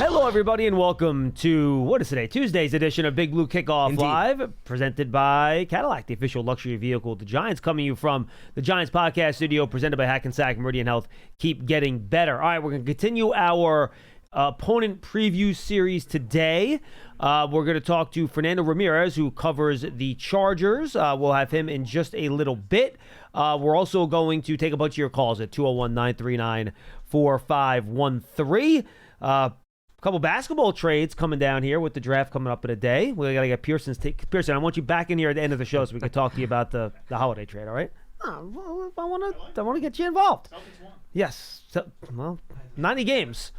Hello, everybody, and welcome to, what is today? Tuesday's edition of Big Blue Kickoff Live, presented by Cadillac, the official luxury vehicle of the Giants, coming to you from the Giants podcast studio, presented by Hackensack Meridian Health. Keep getting better. All right, we're going to continue our opponent preview series today. We're going to talk to Fernando Ramirez, who covers the Chargers. We'll have him in just a little bit. We're also going to take a bunch of your calls at 201-939-4513. A couple basketball trades coming down here with the draft coming up in a day. We got to get Pearson, I want you back in here at the end of the show so we can talk to you about the holiday trade, all right? I want to get you involved. Yes. So, well, 90 games.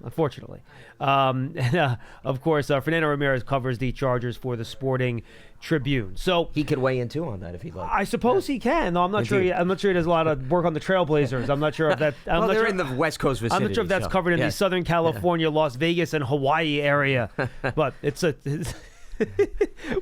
Unfortunately. Of course, Fernando Ramirez covers the Chargers for the Sporting Tribune. So he could weigh in too on that if he'd like. I suppose he can. No, I'm not sure. I'm not sure he does a lot of work on the Trailblazers. I'm not sure if that. They're in the West Coast vicinity. I'm not sure if that's covered in the Southern California, Las Vegas, and Hawaii area. But it's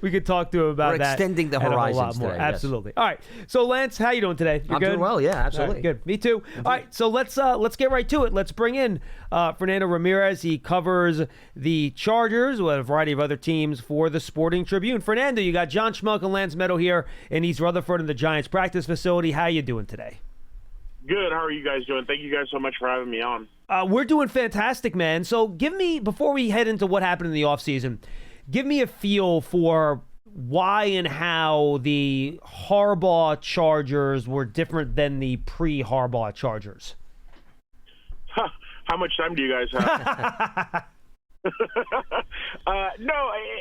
we could talk to him about that. We're extending the horizons a lot more. today. Absolutely. Yes. All right. So Lance, how you doing today? I'm doing well. Yeah, absolutely. Right, good. Me too. All right. So let's get right to it. Let's bring in Fernando Ramirez. He covers the Chargers with a variety of other teams for the Sporting Tribune. Fernando, you got John Schmeelk and Lance Medow here in East Rutherford in the Giants practice facility. How you doing today? Good. How are you guys doing? Thank you guys so much for having me on. We're doing fantastic, man. So give me, before we head into what happened in the offseason, give me a feel for why and how the Harbaugh Chargers were different than the pre-Harbaugh Chargers. How much time do you guys have?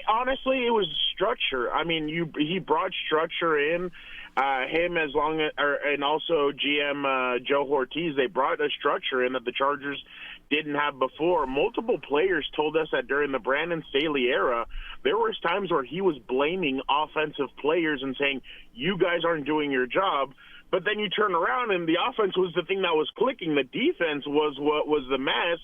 Honestly, it was structure. I mean, he brought structure in. And also GM Joe Ortiz, they brought a structure in that the Chargers didn't have before. Multiple players told us that during the Brandon Staley era, there was times where he was blaming offensive players and saying, you guys aren't doing your job. But then you turn around and the offense was the thing that was clicking. The defense was what was the mess.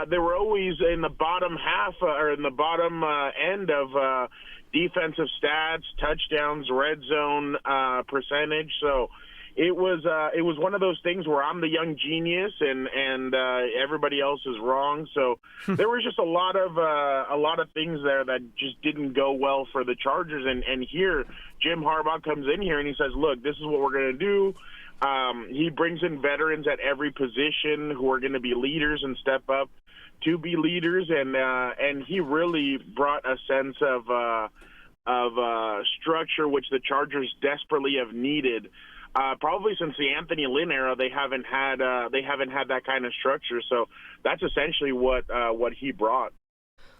They were always in the bottom half or in the bottom end of defensive stats, touchdowns, red zone percentage. So it was one of those things where I'm the young genius and everybody else is wrong. So there was just a lot of things there that just didn't go well for the Chargers. And here Jim Harbaugh comes in here and he says, look, this is what we're going to do. He brings in veterans at every position who are going to be leaders and step up to be leaders, and he really brought a sense of structure which the Chargers desperately have needed. Probably since the Anthony Lynn era, they haven't had that kind of structure. So that's essentially what he brought.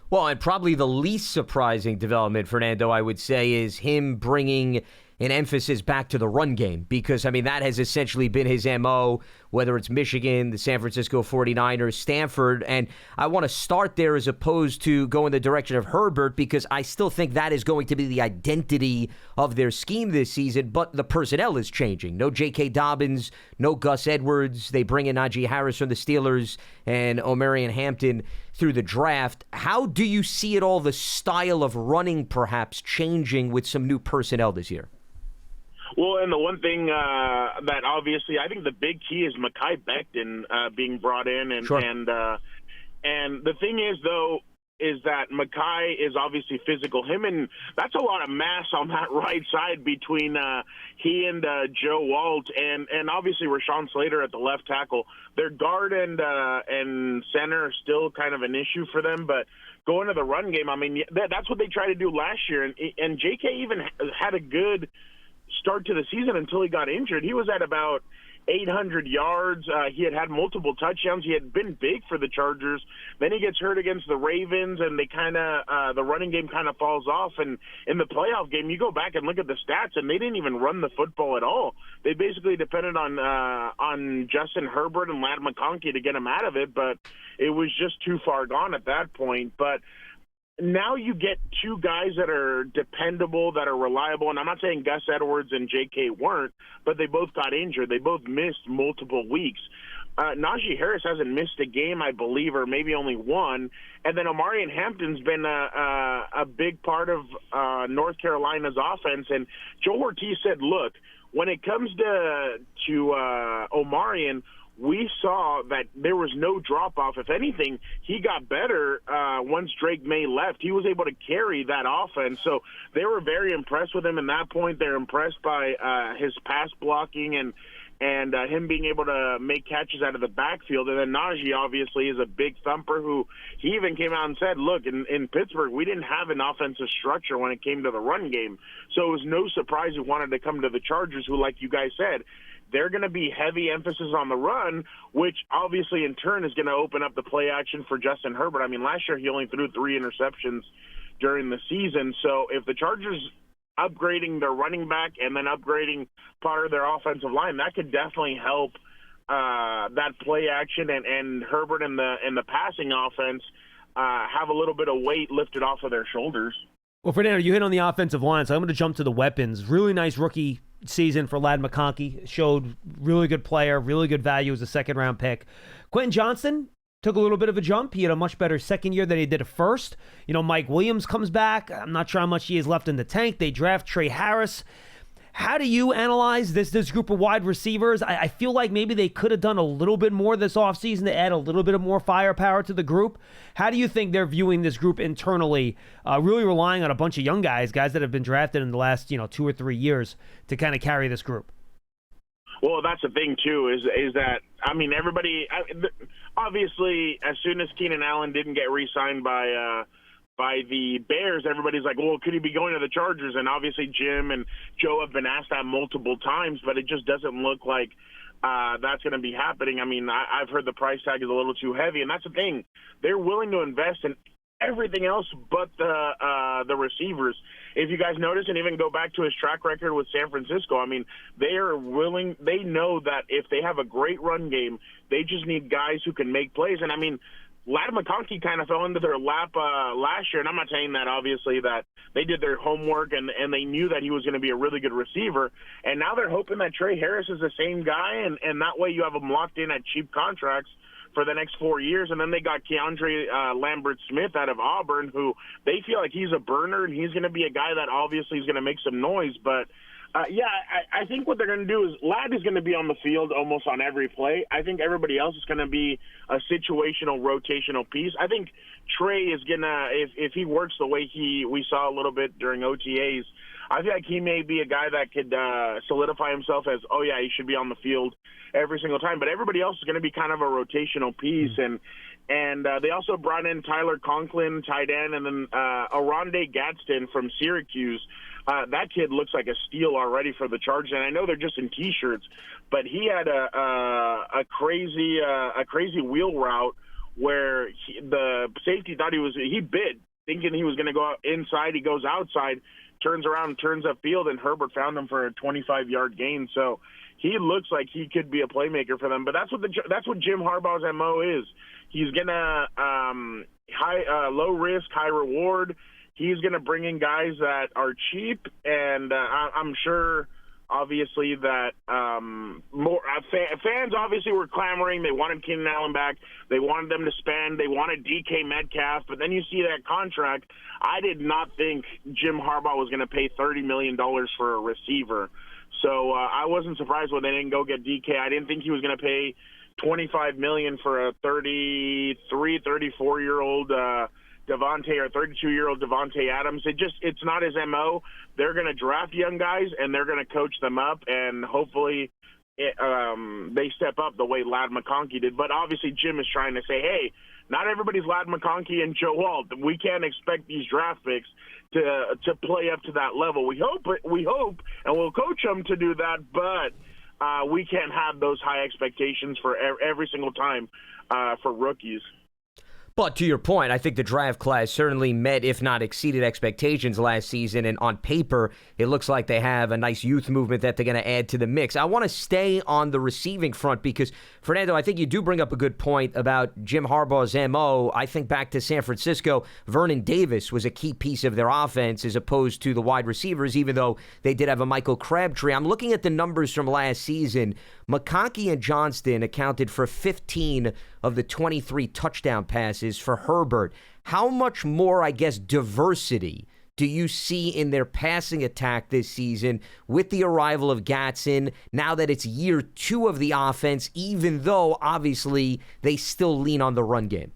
Well, and probably the least surprising development, Fernando, I would say, is him bringing an emphasis back to the run game, because, I mean, that has essentially been his MO, whether it's Michigan, the San Francisco 49ers, Stanford. And I want to start there as opposed to go in the direction of Herbert, because I still think that is going to be the identity of their scheme this season, but the personnel is changing. No J.K. Dobbins, no Gus Edwards. They bring in Najee Harris from the Steelers and Omarion Hampton through the draft. How do you see it all, the style of running perhaps changing with some new personnel this year? Well, and the one thing that obviously I think the big key is Mekhi Becton being brought in, and sure. and the thing is though is that Mekhi is obviously physical. That's a lot of mass on that right side between he and Joe Walt, and obviously Rashawn Slater at the left tackle. Their guard and center are still kind of an issue for them, but going to the run game, I mean that's what they tried to do last year, and J.K. even had a good start to the season until he got injured. He was at about 800 yards. He had multiple touchdowns. He had been big for the Chargers. Then he gets hurt against the Ravens, and they the running game kind of falls off. And in the playoff game, you go back and look at the stats, and they didn't even run the football at all. They basically depended on Justin Herbert and Ladd McConkey to get him out of it, but it was just too far gone at that point. But now you get two guys that are dependable, that are reliable, and I'm not saying Gus Edwards and J.K. weren't, but they both got injured. They both missed multiple weeks. Najee Harris hasn't missed a game, I believe, or maybe only one. And then Omarion Hampton's been a big part of North Carolina's offense. And Joe Ortiz said, look, when it comes to Omarion, we saw that there was no drop-off. If anything, he got better once Drake May left. He was able to carry that offense. So they were very impressed with him at that point. They're impressed by his pass blocking and him being able to make catches out of the backfield. And then Najee, obviously, is a big thumper who he even came out and said, look, in Pittsburgh, we didn't have an offensive structure when it came to the run game. So it was no surprise he wanted to come to the Chargers, who, like you guys said, they're going to be heavy emphasis on the run, which obviously in turn is going to open up the play action for Justin Herbert. I mean, last year he only threw 3 interceptions during the season. So if the Chargers upgrading their running back and then upgrading part of their offensive line, that could definitely help that play action and Herbert and the passing offense have a little bit of weight lifted off of their shoulders. Well, Fernando, you hit on the offensive line, so I'm going to jump to the weapons. Really nice rookie season for Ladd McConkey. Showed really good player, really good value as a second-round pick. Quentin Johnston took a little bit of a jump. He had a much better second year than he did a first. You know, Mike Williams comes back. I'm not sure how much he has left in the tank. They draft Trey Harris. How do you analyze this group of wide receivers? I feel like maybe they could have done a little bit more this offseason to add a little bit of more firepower to the group. How do you think they're viewing this group internally, really relying on a bunch of young guys that have been drafted in the last 2 or 3 years to kind of carry this group? Well, that's the thing, too, is that, I mean, everybody – obviously, as soon as Keenan Allen didn't get re-signed by the Bears, everybody's like, well, could he be going to the Chargers? And obviously Jim and Joe have been asked that multiple times, but it just doesn't look like that's going to be happening. I mean, I've heard the price tag is a little too heavy, and that's the thing. They're willing to invest in everything else but the receivers. If you guys notice, and even go back to his track record with San Francisco, I mean, they are willing. They know that if they have a great run game, they just need guys who can make plays. And I mean, Ladd McConkey kind of fell into their lap last year, and I'm not saying that obviously that they did their homework and they knew that he was going to be a really good receiver, and now they're hoping that Trey Harris is the same guy, and that way you have them locked in at cheap contracts for the next 4 years. And then they got Keandre Lambert-Smith out of Auburn, who they feel like he's a burner, and he's going to be a guy that obviously is going to make some noise, but I think what they're going to do is Ladd is going to be on the field almost on every play. I think everybody else is going to be a situational, rotational piece. I think Trey is going to, if he works the way we saw a little bit during OTAs, I feel like he may be a guy that could solidify himself as, oh, yeah, he should be on the field every single time. But everybody else is going to be kind of a rotational piece. And they also brought in Tyler Conklin, tight end, and then Oronde Gadsden from Syracuse. That kid looks like a steal already for the Chargers, and I know they're just in T-shirts, but he had a crazy wheel route where the safety thought he bid, thinking he was going to go inside. He goes outside, turns around, turns upfield, and Herbert found him for a 25-yard gain. So he looks like he could be a playmaker for them. But that's what Jim Harbaugh's MO is. He's gonna low risk, high reward. He's going to bring in guys that are cheap, and I'm sure, obviously, that more fans obviously were clamoring. They wanted Keenan Allen back. They wanted them to spend. They wanted DK Metcalf. But then you see that contract. I did not think Jim Harbaugh was going to pay $30 million for a receiver. So I wasn't surprised when they didn't go get DK. I didn't think he was going to pay $25 million for a 33, 34-year-old Devontae or 32-year-old Devontae Adams. It's not his MO. They're going to draft young guys, and they're going to coach them up, and hopefully they step up the way Ladd McConkey did. But obviously Jim is trying to say, hey, not everybody's Ladd McConkey and Joe Alt. We can't expect these draft picks to play up to that level. We hope, and we'll coach them to do that, but we can't have those high expectations for every single time for rookies. But to your point, I think the draft class certainly met, if not exceeded, expectations last season. And on paper, it looks like they have a nice youth movement that they're going to add to the mix. I want to stay on the receiving front because, Fernando, I think you do bring up a good point about Jim Harbaugh's MO. I think back to San Francisco, Vernon Davis was a key piece of their offense as opposed to the wide receivers, even though they did have a Michael Crabtree. I'm looking at the numbers from last season. McConkey and Johnston accounted for 15 of the 23 touchdown passes for Herbert. How much more, I guess, diversity do you see in their passing attack this season with the arrival of Gatson, now that it's year 2 of the offense, even though obviously they still lean on the run game?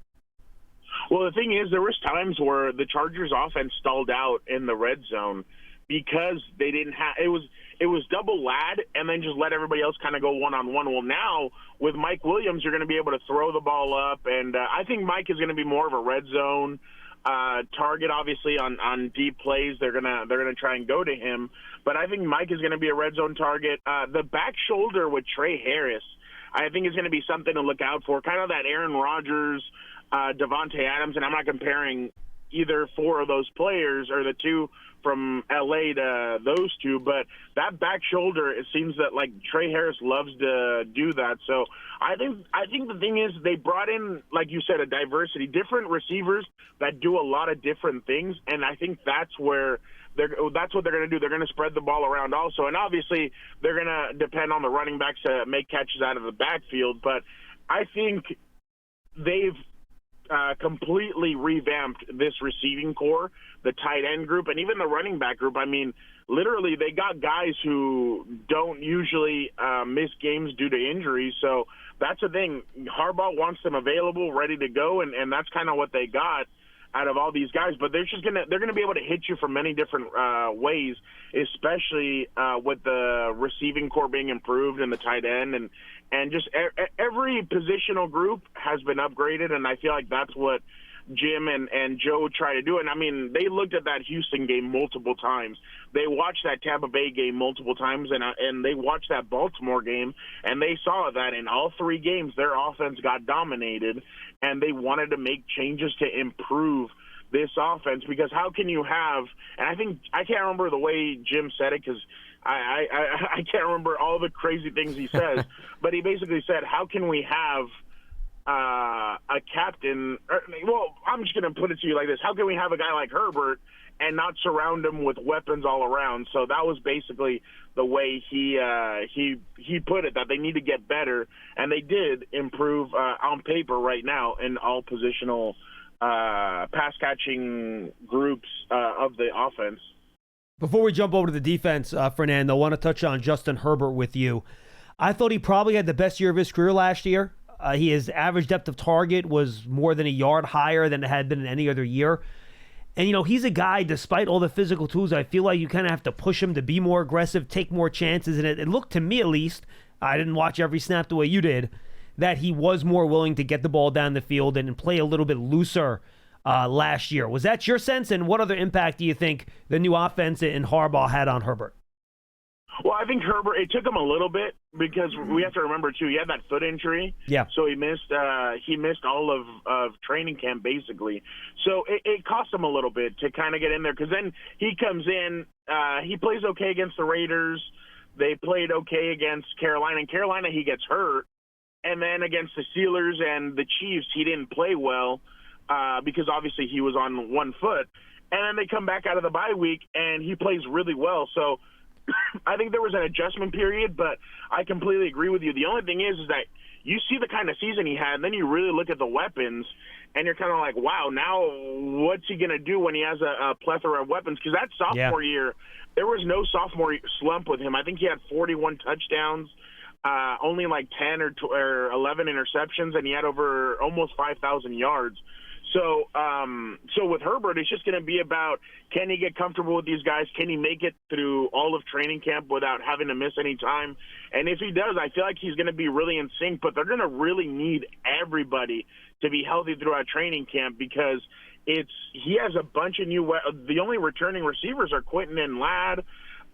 Well, the thing is, there was times where the Chargers offense stalled out in the red zone because they didn't have it was double lad and then just let everybody else kind of go one-on-one. Well, now with Mike Williams, you're going to be able to throw the ball up, and I think Mike is going to be more of a red zone target. Obviously, on deep plays, they're gonna try and go to him, but I think Mike is going to be a red zone target. The back shoulder with Trey Harris, I think, is going to be something to look out for. Kind of that Aaron Rodgers, Devontae Adams, and I'm not comparing either 4 of those players or the 2 from LA to those 2, but that back shoulder, it seems that like Trey Harris loves to do that. So I think the thing is they brought in, like you said, a diversity, different receivers that do a lot of different things, and I think that's what they're going to do. They're going to spread the ball around also, and obviously they're going to depend on the running backs to make catches out of the backfield. But I think they've completely revamped this receiving core, the tight end group, and even the running back group. I mean, literally, they got guys who don't usually miss games due to injuries. So that's the thing. Harbaugh wants them available, ready to go, and that's kind of what they got out of all these guys. But they're gonna be able to hit you from many different ways, especially with the receiving core being improved and the tight end and just every positional group has been upgraded, and I feel like that's what Jim and Joe try to do. And, I mean, they looked at that Houston game multiple times. They watched that Tampa Bay game multiple times, and they watched that Baltimore game, and they saw that in all 3 games their offense got dominated, and they wanted to make changes to improve this offense. Because how can you have – and I can't remember the way Jim said it because – I can't remember all the crazy things he says, but he basically said, how can we have a captain well, I'm just going to put it to you like this. How can we have a guy like Herbert and not surround him with weapons all around? So that was basically the way he put it, that they need to get better, and they did improve on paper right now in all positional pass-catching groups of the offense. Before we jump over to the defense, Fernando, I want to touch on Justin Herbert with you. I thought he probably had the best year of his career last year. His average depth of target was more than a yard higher than it had been in any other year. And, he's a guy, despite all the physical tools, I feel like you kind of have to push him to be more aggressive, take more chances. And it looked to me, at least, I didn't watch every snap the way you did, that he was more willing to get the ball down the field and play a little bit looser last year. Was that your sense, and what other impact do you think the new offense in Harbaugh had on Herbert? Well, I think Herbert, it took him a little bit because we have to remember, too, he had that foot injury. Yeah. So he missed all of training camp, basically. So it cost him a little bit to kind of get in there because then he comes in, he plays okay against the Raiders. They played okay against Carolina. In Carolina, he gets hurt. And then against the Steelers and the Chiefs, he didn't play well. Because obviously he was on one foot. And then they come back out of the bye week, and he plays really well. So I think there was an adjustment period, but I completely agree with you. The only thing is that you see the kind of season he had, and then you really look at the weapons, and you're kind of like, wow, now what's he going to do when he has a plethora of weapons? Because that sophomore year, there was no sophomore slump with him. I think he had 41 touchdowns. Only like 10 or 11 interceptions, and he had over almost 5,000 yards. So with Herbert, it's just going to be about, can he get comfortable with these guys? Can he make it through all of training camp without having to miss any time? And if he does, I feel like he's going to be really in sync, but they're going to really need everybody to be healthy throughout training camp because he has a bunch of new – the only returning receivers are Quentin and Ladd.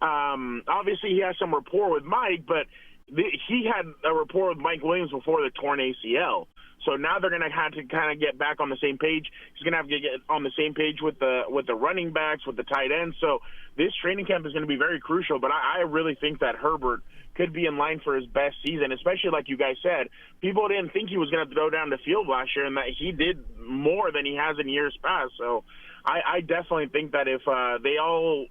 Obviously, he has some rapport with Mike, but he had a rapport with Mike Williams before the torn ACL. So now they're going to have to kind of get back on the same page. He's going to have to get on the same page with the running backs, with the tight ends. So this training camp is going to be very crucial. But I really think that Herbert could be in line for his best season, especially like you guys said. People didn't think he was going to throw down the field last year, and that he did more than he has in years past. So I definitely think that if they all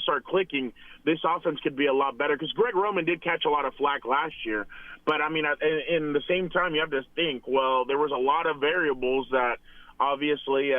start clicking, this offense could be a lot better because Greg Roman did catch a lot of flack last year. But, I mean, in the same time, you have to think, well, there was a lot of variables that obviously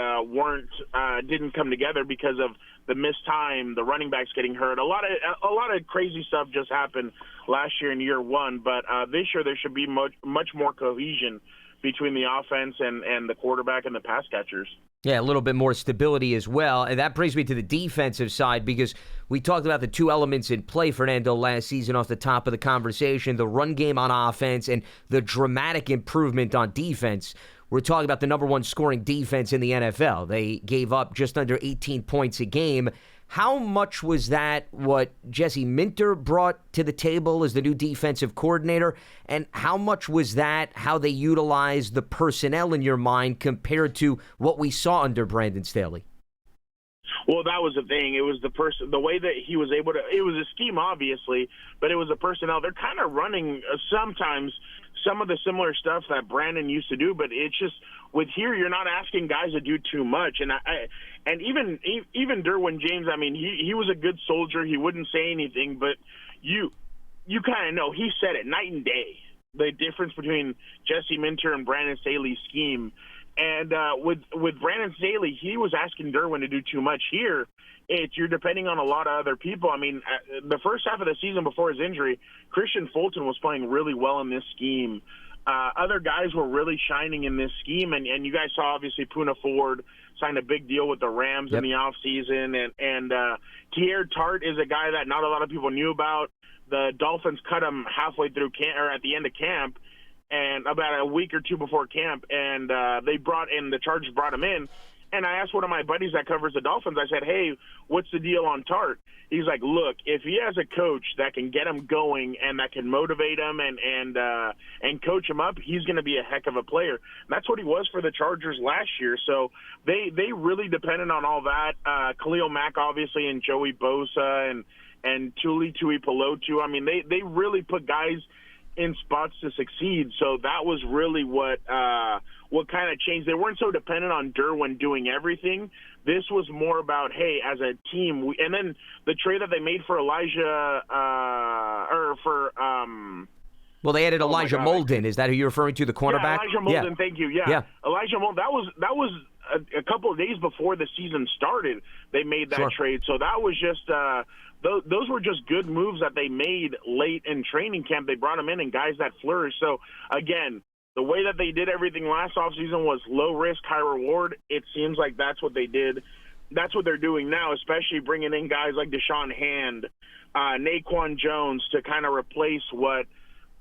didn't come together because of the missed time, the running backs getting hurt. A lot of crazy stuff just happened last year in year one, but this year there should be much more cohesion between the offense and the quarterback and the pass catchers. Yeah, a little bit more stability as well. And that brings me to the defensive side, because we talked about the two elements in play, Fernando, last season off the top of the conversation, the run game on offense and the dramatic improvement on defense. We're talking about the number one scoring defense in the NFL. They gave up just under 18 points a game. How much was that what Jesse Minter brought to the table as the new defensive coordinator? And how much was that how they utilized the personnel in your mind compared to what we saw under Brandon Staley? Well, that was the thing. It was the way that he was able to. It was a scheme, obviously, but it was the personnel. They're kind of running sometimes some of the similar stuff that Brandon used to do, but it's just with here you're not asking guys to do too much. And even Derwin James, I mean, he was a good soldier. He wouldn't say anything, but you kind of know. He said it night and day, the difference between Jesse Minter and Brandon Staley's scheme. And with Brandon Staley, he was asking Derwin to do too much. Here, you're depending on a lot of other people. I mean, the first half of the season before his injury, Christian Fulton was playing really well in this scheme. Other guys were really shining in this scheme, and you guys saw, obviously, Poona Ford signed a big deal with the Rams in the offseason, and Teair Tart is a guy that not a lot of people knew about. The Dolphins cut him halfway through camp, or at the end of camp, and about a week or two before camp, and the Chargers brought him in. And I asked one of my buddies that covers the Dolphins, I said, hey, what's the deal on Tart? He's like, look, if he has a coach that can get him going and that can motivate him and coach him up, he's going to be a heck of a player. And that's what he was for the Chargers last year. So they really depended on all that. Khalil Mack, obviously, and Joey Bosa and Tuli Tuipulotu. I mean, they really put guys in spots to succeed. So that was really what kind of changed. They weren't so dependent on Derwin doing everything. This was more about, hey, as a team, and then the trade that they made for well, they added Elijah Molden. Is that who you're referring to, the cornerback? Yeah, Elijah Molden. Yeah. Thank you. Yeah. Elijah Molden. That was a couple of days before the season started. They made that trade. So that was just those were just good moves that they made late in training camp. They brought them in and guys that flourished. So again, the way that they did everything last offseason was low risk, high reward. It seems like that's what they did. That's what they're doing now, especially bringing in guys like Deshaun Hand, Naquan Jones to kind of replace what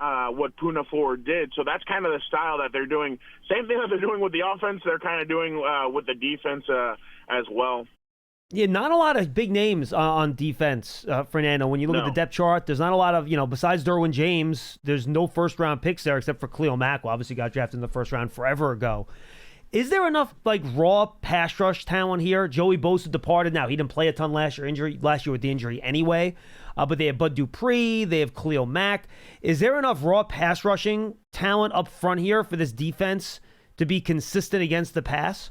Poona Ford did. So that's kind of the style that they're doing. Same thing that they're doing with the offense, they're kind of doing with the defense as well. Yeah, not a lot of big names on defense, Fernando. When you look at the depth chart, there's not a lot of, besides Derwin James, there's no first-round picks there except for Khalil Mack, who obviously got drafted in the first round forever ago. Is there enough, raw pass rush talent here? Joey Bosa departed. Now, he didn't play a ton last year with the injury anyway. But they have Bud Dupree. They have Khalil Mack. Is there enough raw pass rushing talent up front here for this defense to be consistent against the pass?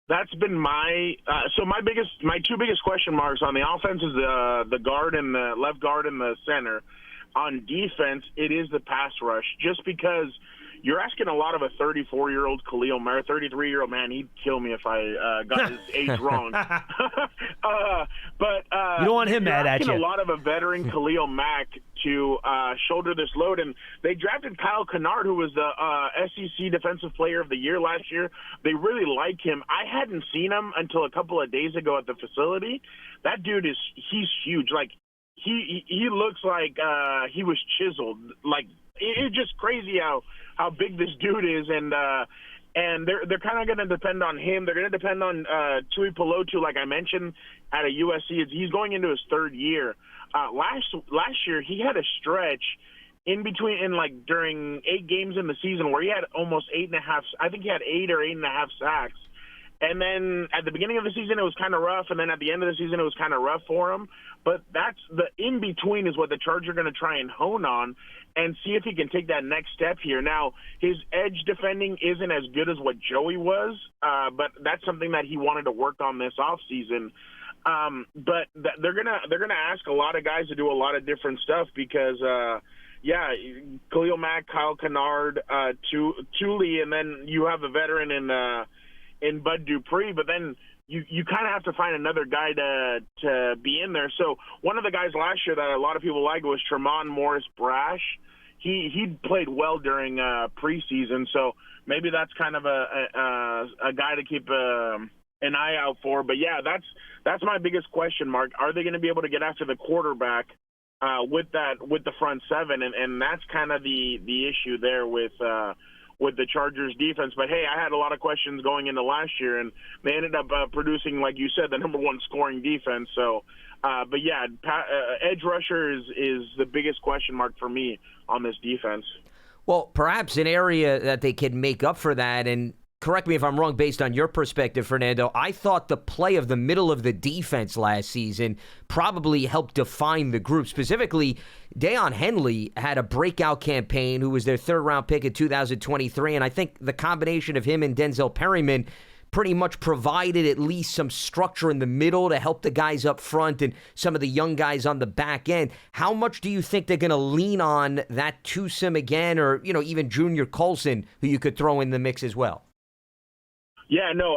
That's been my two biggest question marks on the offense is the guard and the left guard and the center. On defense, it is the pass rush, just because you're asking a lot of a 34-year-old Khalil Mack, 33-year-old man. He'd kill me if I got his age wrong. But you don't want him mad at you. A lot of a veteran Khalil Mack to shoulder this load, and they drafted Kyle Kennard, who was the SEC Defensive Player of the Year last year. They really like him. I hadn't seen him until a couple of days ago at the facility. That dude he's huge. He looks like he was chiseled. It's just crazy how big this dude is, and they're kind of going to depend on him. They're going to depend on Tuipulotu, like I mentioned, at a USC. He's going into his third year. Last year, he had a stretch in between, during 8 games in the season, where he had almost 8.5. I think he had 8 or 8.5 sacks. And then at the beginning of the season, it was kind of rough, and then at the end of the season, it was kind of rough for him. But that's the in-between is what the Chargers are going to try and hone on and see if he can take that next step here. Now, his edge defending isn't as good as what Joey was, but that's something that he wanted to work on this offseason. But they're gonna ask a lot of guys to do a lot of different stuff because, Khalil Mack, Kyle Kennard, Thule, and then you have a veteran in in Bud Dupree, but then you kind of have to find another guy to be in there. So one of the guys last year that a lot of people liked was Tremont Morris-Brash. He played well during preseason, so maybe that's kind of a guy to keep an eye out for. But yeah, that's my biggest question mark. Are they going to be able to get after the quarterback with the front seven? And that's kind of the issue there with the Chargers defense. But hey, I had a lot of questions going into last year, and they ended up producing, like you said, the number one scoring defense. So, but yeah, edge rusher is the biggest question mark for me on this defense. Well, perhaps an area that they can make up for that, and correct me if I'm wrong based on your perspective, Fernando, I thought the play of the middle of the defense last season probably helped define the group. Specifically, Deion Henley had a breakout campaign, who was their third-round pick in 2023, and I think the combination of him and Denzel Perryman pretty much provided at least some structure in the middle to help the guys up front and some of the young guys on the back end. How much do you think they're going to lean on that twosome again, or even Junior Colson, who you could throw in the mix as well? Yeah, no,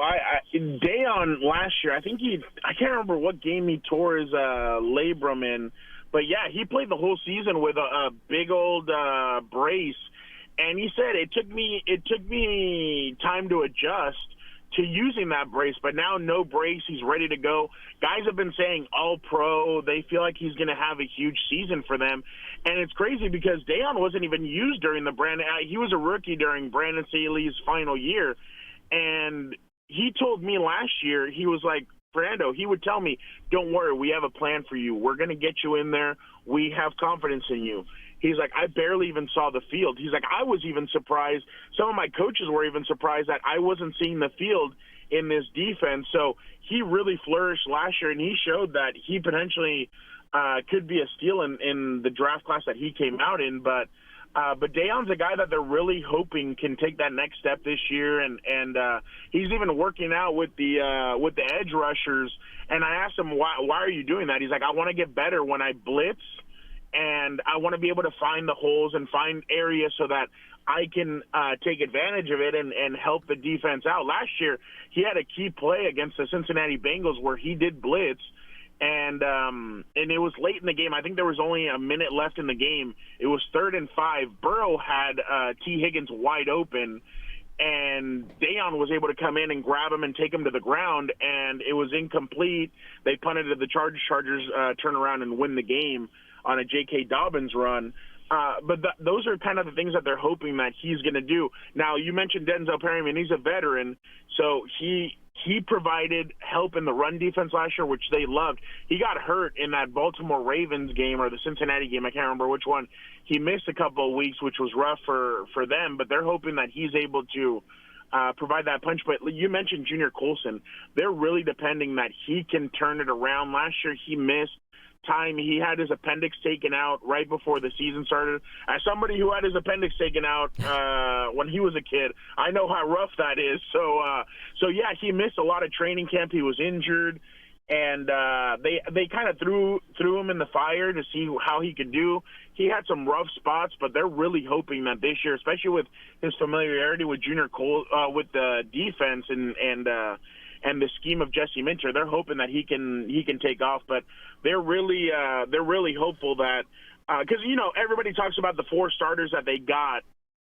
Deion last year, I think I can't remember what game he tore his labrum in, but yeah, he played the whole season with a big old brace, and he said it took me time to adjust to using that brace, but now no brace, he's ready to go. Guys have been saying all pro, they feel like he's going to have a huge season for them, and it's crazy because Deion wasn't even used during he was a rookie during Brandon Staley's final year. And he told me last year, he was like, Fernando, he would tell me, don't worry, we have a plan for you. We're going to get you in there. We have confidence in you. He's like, I barely even saw the field. He's like, I was even surprised. Some of my coaches were even surprised that I wasn't seeing the field in this defense. So he really flourished last year, and he showed that he potentially could be a steal in the draft class that he came out in. But Deion's a guy that they're really hoping can take that next step this year, and he's even working out with the edge rushers. And I asked him, why are you doing that? He's like, I want to get better when I blitz, and I want to be able to find the holes and find areas so that I can take advantage of it and help the defense out. Last year, he had a key play against the Cincinnati Bengals where he did blitz, and it was late in the game. I think there was only a minute left in the game. It was 3rd and 5. Burrow had T. Higgins wide open, and Deion was able to come in and grab him and take him to the ground, and it was incomplete. They punted to the Chargers. Turn around and win the game on a J.K. Dobbins run. But those are kind of the things that they're hoping that he's going to do. Now, you mentioned Denzel Perryman. He's a veteran, so he provided help in the run defense last year, which they loved. He got hurt in that Baltimore Ravens game or the Cincinnati game. I can't remember which one. He missed a couple of weeks, which was rough for them, but they're hoping that he's able to provide that punch. But you mentioned Junior Colson. They're really depending that he can turn it around. Last year he missed time. He had his appendix taken out right before the season started. As somebody who had his appendix taken out when he was a kid, I know how rough that is. So yeah, he missed a lot of training camp. He was injured, and they kind of threw him in the fire to see how he could do. He had some rough spots, but they're really hoping that this year, especially with his familiarity with Junior Cole, with the defense and the scheme of Jesse Minter, they're hoping that he can take off. But they're really hopeful that because everybody talks about the 4 starters that they got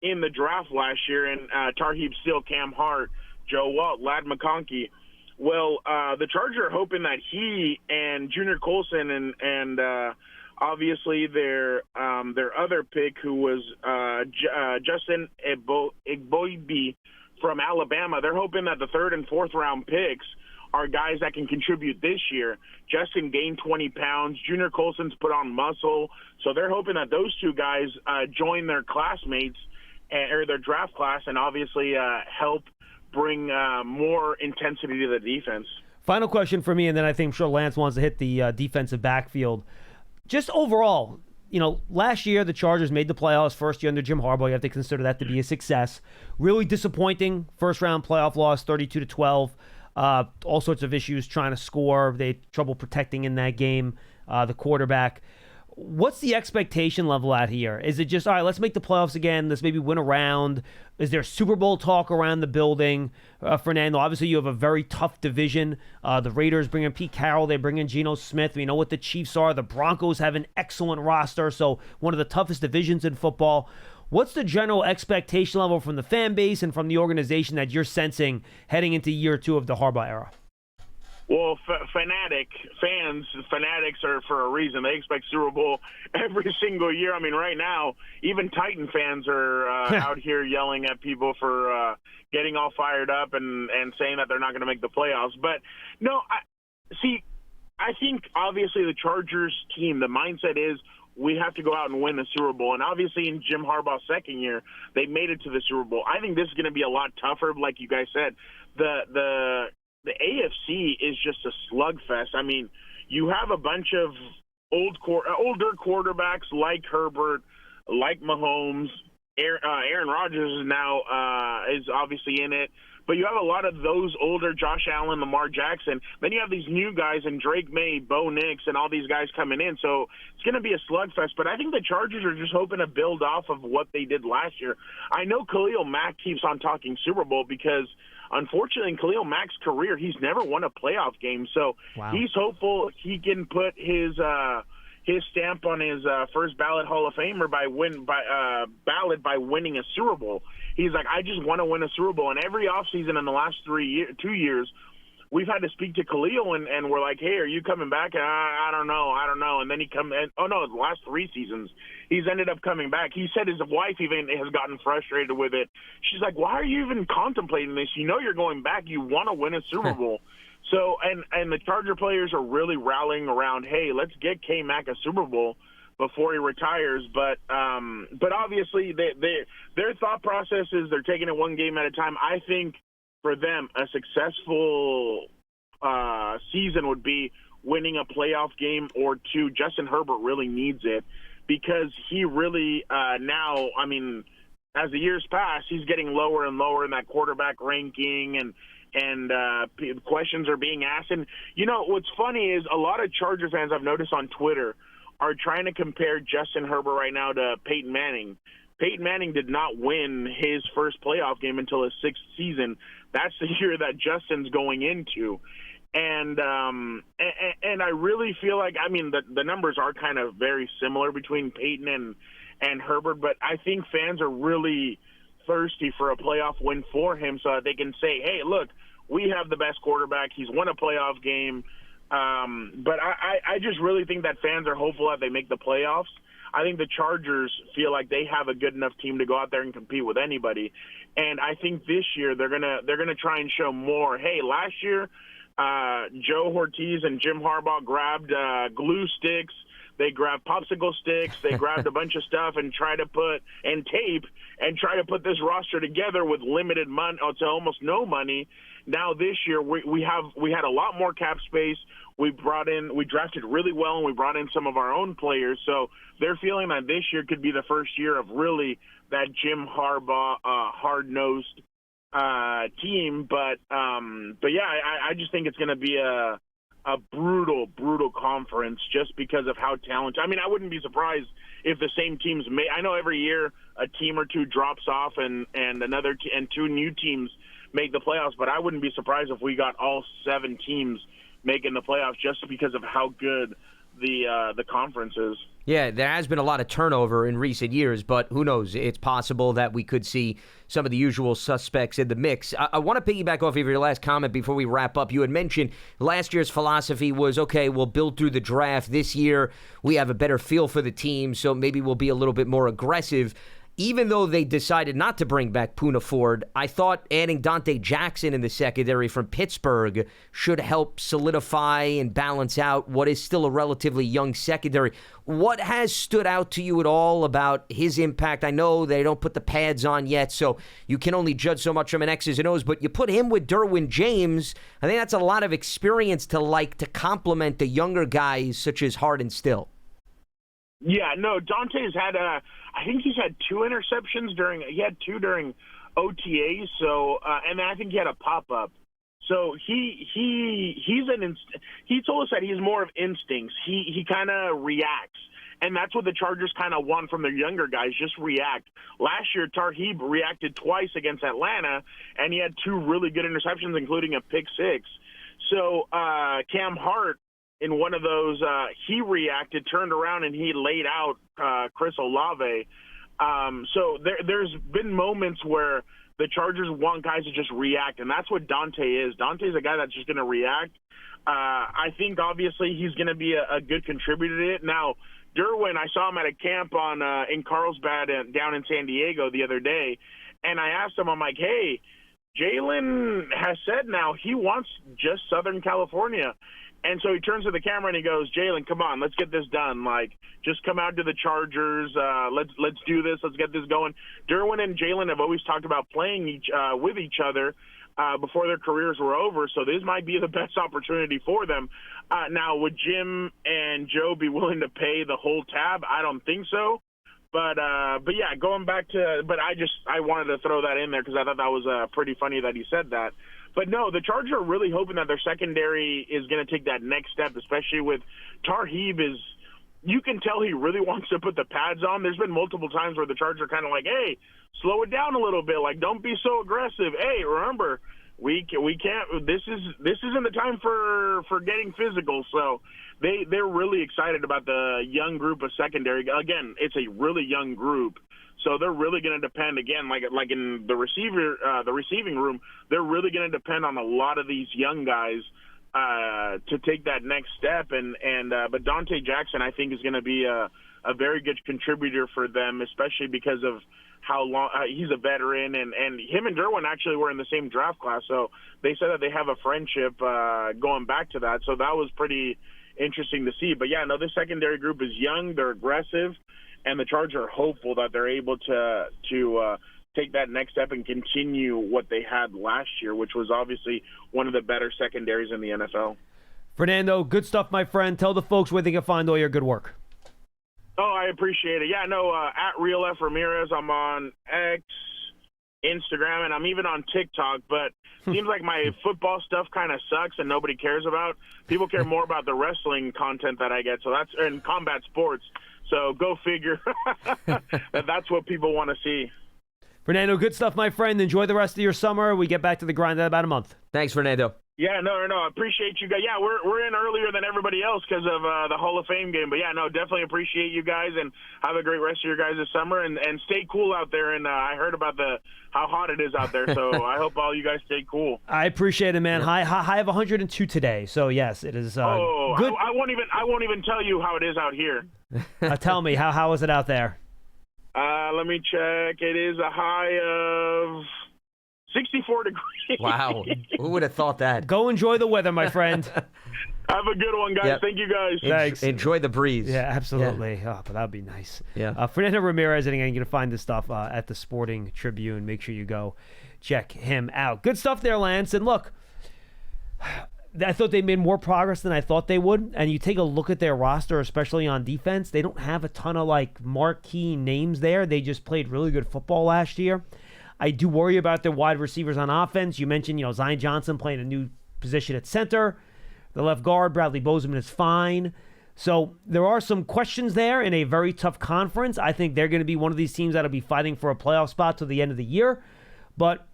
in the draft last year, and Tarheeb Steele, Cam Hart, Joe Walt, Ladd McConkey. Well, the Chargers are hoping that he and Junior Colson and obviously their other pick, who was Justin Igboibi from Alabama, they're hoping that the 3rd and 4th round picks are guys that can contribute this year. Justin gained 20 pounds. Junior Colson's put on muscle. So they're hoping that those 2 guys join their classmates or their draft class and obviously help bring more intensity to the defense. Final question for me, and then I'm sure Lance wants to hit the defensive backfield. Just overall, last year the Chargers made the playoffs, first year under Jim Harbaugh. You have to consider that to be a success. Really disappointing first-round playoff loss, 32-12. All sorts of issues trying to score. They had trouble protecting in that game, the quarterback. What's the expectation level out here? Is it just, all right, let's make the playoffs again, let's maybe win a round? Is there Super Bowl talk around the building? Fernando, obviously you have a very tough division. The Raiders bring in Pete Carroll, they bring in Geno Smith. We know what the Chiefs are. The Broncos have an excellent roster, so one of the toughest divisions in football. What's the general expectation level from the fan base and from the organization that you're sensing heading into year 2 of the Harbaugh era? Well, fanatics are for a reason. They expect Super Bowl every single year. I mean, right now, even Titan fans are out here yelling at people for getting all fired up and saying that they're not going to make the playoffs. But, no, I think obviously the Chargers team, the mindset is we have to go out and win the Super Bowl. And obviously in Jim Harbaugh's second year, they made it to the Super Bowl. I think this is going to be a lot tougher, like you guys said. The AFC is just a slugfest. I mean, you have a bunch of older quarterbacks like Herbert, like Mahomes. Aaron Rodgers is now is obviously in it. But you have a lot of those older, Josh Allen, Lamar Jackson. Then you have these new guys and Drake May, Bo Nix, and all these guys coming in. So it's going to be a slugfest. But I think the Chargers are just hoping to build off of what they did last year. I know Khalil Mack keeps on talking Super Bowl because – unfortunately, in Khalil Mack's career, he's never won a playoff game. So He's hopeful he can put his stamp on his first ballot Hall of Famer by winning a Super Bowl. He's like, I just want to win a Super Bowl. And every offseason in the last 2 years, we've had to speak to Khalil, and we're like, hey, are you coming back? I don't know. And then the last 3 seasons, he's ended up coming back. He said his wife even has gotten frustrated with it. She's like, why are you even contemplating this? You know you're going back. You want to win a Super Bowl. So, and the Charger players are really rallying around, hey, let's get K-Mac a Super Bowl before he retires. But obviously their thought process is they're taking it one game at a time. I think for them, a successful season would be winning a playoff game or 2. Justin Herbert really needs it because he really now, I mean, as the years pass, he's getting lower and lower in that quarterback ranking, and questions are being asked. And, you know, what's funny is a lot of Charger fans I've noticed on Twitter are trying to compare Justin Herbert right now to Peyton Manning. Peyton Manning did not win his first playoff game until his 6th season. That's the year that Justin's going into. And I really feel like, I mean, the numbers are kind of very similar between Peyton and Herbert, but I think fans are really thirsty for a playoff win for him so that they can say, hey, look, we have the best quarterback. He's won a playoff game. But I just really think that fans are hopeful that they make the playoffs. I think the Chargers feel like they have a good enough team to go out there and compete with anybody. And I think this year they're gonna try and show more. Hey, last year Joe Ortiz and Jim Harbaugh grabbed glue sticks. They grabbed popsicle sticks. They grabbed a bunch of stuff and try to put this roster together with limited money to almost no money. Now this year we had a lot more cap space. We drafted really well, and we brought in some of our own players. So they're feeling that this year could be the first year of really that Jim Harbaugh hard-nosed team. But yeah, I just think it's going to be a brutal conference just because of how talented. I mean, I wouldn't be surprised if the same teams I know every year a team or two drops off and 2 new teams make the playoffs, but I wouldn't be surprised if we got all 7 teams making the playoffs just because of how good the conference is. Yeah, there has been a lot of turnover in recent years, but who knows? It's possible that we could see some of the usual suspects in the mix. I want to piggyback off of your last comment before we wrap up. You had mentioned last year's philosophy was, okay, we'll build through the draft. This year, we have a better feel for the team, so maybe we'll be a little bit more aggressive. Even though they decided not to bring back Poona Ford, I thought adding Dante Jackson in the secondary from Pittsburgh should help solidify and balance out what is still a relatively young secondary. What has stood out to you at all about his impact? I know they don't put the pads on yet, so you can only judge so much from an X's and O's, but you put him with Derwin James. I think that's a lot of experience to complement the younger guys such as Hard and Still. Yeah, no, Dante's had I think he's had 2 interceptions during OTAs. So, and I think he had a pop-up. So he told us that he's more of instincts. He kind of reacts. And that's what the Chargers kind of want from their younger guys, just react. Last year, Tarheeb reacted twice against Atlanta, and he had 2 really good interceptions, including a pick 6. So Cam Hart, in one of those, he reacted, turned around, and he laid out Chris Olave. So there's been moments where the Chargers want guys to just react, and that's what Dante is. Dante's a guy that's just going to react. I think, obviously, he's going to be a good contributor to it. Now, Derwin, I saw him at a camp in Carlsbad down in San Diego the other day, and I asked him, I'm like, hey, Jalen has said now he wants just Southern California. And so he turns to the camera and he goes, Jalen, come on, let's get this done. Like, just come out to the Chargers. Let's do this. Let's get this going. Derwin and Jalen have always talked about playing with each other before their careers were over. So this might be the best opportunity for them. Now, would Jim and Joe be willing to pay the whole tab? I don't think so. But yeah, going back to – but I wanted to throw that in there because I thought that was pretty funny that he said that. But no, the Chargers are really hoping that their secondary is going to take that next step, especially with Tarheeb you can tell he really wants to put the pads on. There's been multiple times where the Chargers are kind of like, hey, slow it down a little bit. Like, don't be so aggressive. Hey, remember, we can't – this isn't the time for getting physical. So they're really excited about the young group of secondary. Again, it's a really young group. So they're really going to depend, again, like in the receiving room, they're really going to depend on a lot of these young guys to take that next step. But Dante Jackson, I think, is going to be a very good contributor for them, especially because of how long he's a veteran. And him and Derwin actually were in the same draft class. So they said that they have a friendship going back to that. So that was pretty interesting to see. But, yeah, no, this secondary group is young. They're aggressive. And the Chargers are hopeful that they're able to take that next step and continue what they had last year, which was obviously one of the better secondaries in the NFL. Fernando, good stuff, my friend. Tell the folks where they can find all your good work. Oh, I appreciate it. Yeah, no, at Real F Ramirez, I'm on X, Instagram, and I'm even on TikTok, but seems like my football stuff kind of sucks and nobody cares about. People care more about the wrestling content that I get, so that's in combat sports. So go figure that's what people want to see. Fernando, good stuff, my friend. Enjoy the rest of your summer. We get back to the grind in about a month. Thanks, Fernando. Yeah, no, I appreciate you guys. Yeah, we're in earlier than everybody else because of the Hall of Fame game. But, yeah, no, definitely appreciate you guys and have a great rest of your guys this summer. And stay cool out there. And I heard about how hot it is out there, so I hope all you guys stay cool. I appreciate it, man. High of 102 today. So, yes, it is good. I won't even tell you how it is out here. Tell me, how is it out there? Let me check. It is a high of 64 degrees. Wow. Who would have thought that? Go enjoy the weather, my friend. Have a good one, guys. Yep. Thank you, guys. Thanks. Enjoy the breeze. Yeah, absolutely. Yeah. Oh, but that would be nice. Yeah. Fernando Ramirez, and again, you're going to find this stuff at the Sporting Tribune. Make sure you go check him out. Good stuff there, Lance. And look, I thought they made more progress than I thought they would. And you take a look at their roster, especially on defense, they don't have a ton of marquee names there. They just played really good football last year. I do worry about their wide receivers on offense. You mentioned, Zion Johnson playing a new position at center. The left guard, Bradley Bozeman, is fine. So there are some questions there in a very tough conference. I think they're going to be one of these teams that'll be fighting for a playoff spot till the end of the year. But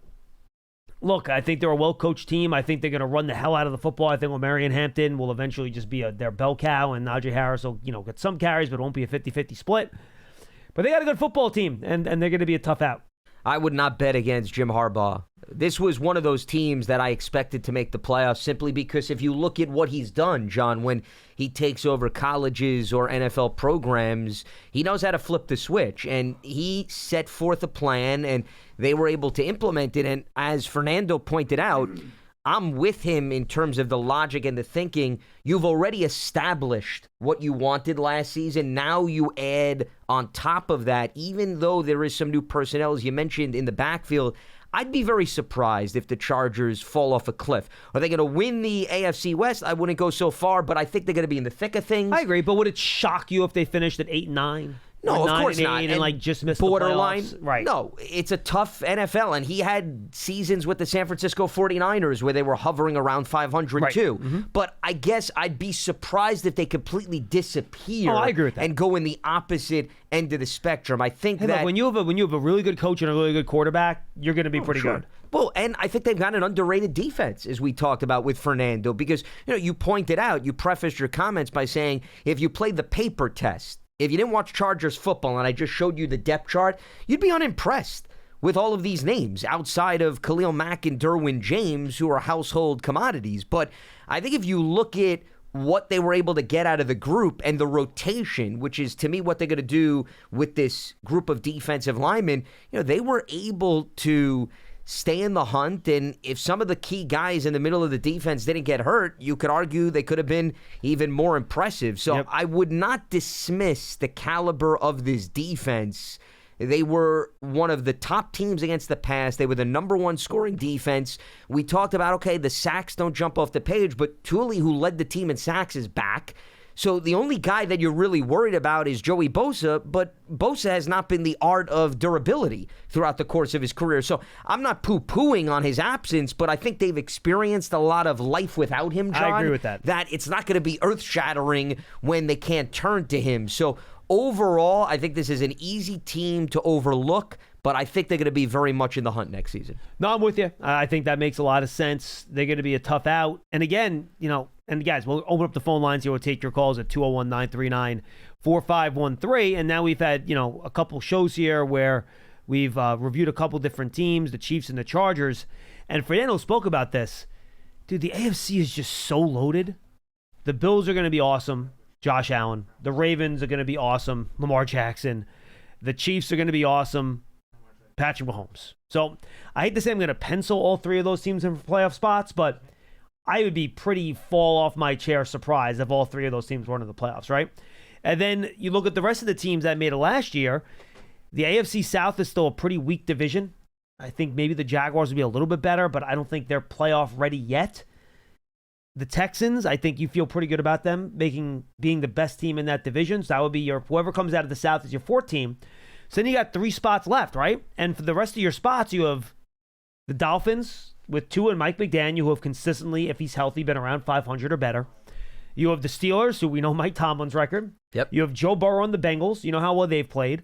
look, I think they're a well-coached team. I think they're going to run the hell out of the football. I think Marion Hampton will eventually just be their bell cow, and Najee Harris will get some carries, but it won't be a 50-50 split. But they got a good football team, and they're going to be a tough out. I would not bet against Jim Harbaugh. This was one of those teams that I expected to make the playoffs simply because if you look at what he's done, John, when he takes over colleges or NFL programs, he knows how to flip the switch. And he set forth a plan, and they were able to implement it. And as Fernando pointed out, I'm with him in terms of the logic and the thinking. You've already established what you wanted last season. Now you add on top of that, even though there is some new personnel, as you mentioned, in the backfield, I'd be very surprised if the Chargers fall off a cliff. Are they going to win the AFC West? I wouldn't go so far, but I think they're going to be in the thick of things. I agree, but would it shock you if they finished at 8-9? No, of course 9-8 not. and like just missed borderline. the playoffs. Right. No, it's a tough NFL, and he had seasons with the San Francisco 49ers where they were hovering around 500 Right. too. Mm-hmm. But I guess I'd be surprised if they completely disappear. Oh, I agree with that. And go in the opposite end of the spectrum. I think Hey, that look, when you have a really good coach and a really good quarterback, you're going to be pretty good. Well, and I think they've got an underrated defense, as we talked about with Fernando, because you pointed out, you prefaced your comments by saying if you played the paper test, if you didn't watch Chargers football and I just showed you the depth chart, you'd be unimpressed with all of these names outside of Khalil Mack and Derwin James, who are household commodities. But I think if you look at what they were able to get out of the group and the rotation, which is to me what they're going to do with this group of defensive linemen, they were able to stay in the hunt, and if some of the key guys in the middle of the defense didn't get hurt, you could argue they could have been even more impressive. So I would not dismiss the caliber of this defense. They were one of the top teams against the pass. They were the number one scoring defense. We talked about, okay, the sacks don't jump off the page, but Thule, who led the team in sacks, is back. So the only guy that you're really worried about is Joey Bosa, but Bosa has not been the art of durability throughout the course of his career. So I'm not poo-pooing on his absence, but I think they've experienced a lot of life without him, John. I agree with that. That it's not going to be earth-shattering when they can't turn to him. So overall, I think this is an easy team to overlook, but I think they're going to be very much in the hunt next season. No, I'm with you. I think that makes a lot of sense. They're going to be a tough out. And again, and guys, we'll open up the phone lines here. We'll take your calls at 201-939-4513. And now we've had, a couple shows here where we've reviewed a couple different teams, the Chiefs and the Chargers. And Fernando spoke about this. Dude, the AFC is just so loaded. The Bills are going to be awesome. Josh Allen. The Ravens are going to be awesome. Lamar Jackson. The Chiefs are going to be awesome. Patrick Mahomes. So I hate to say I'm going to pencil all three of those teams in playoff spots, but I would be pretty fall off my chair surprised if all three of those teams weren't in the playoffs, right? And then you look at the rest of the teams that made it last year. The AFC South is still a pretty weak division. I think maybe the Jaguars will be a little bit better, but I don't think they're playoff ready yet. The Texans, I think you feel pretty good about them being the best team in that division. So that would be whoever comes out of the South is your fourth team. So then you got 3 spots left, right? And for the rest of your spots, you have the Dolphins with Tua and Mike McDaniel, who have consistently, if he's healthy, been around 500 or better. You have the Steelers, who we know Mike Tomlin's record. Yep. You have Joe Burrow and the Bengals. You know how well they've played.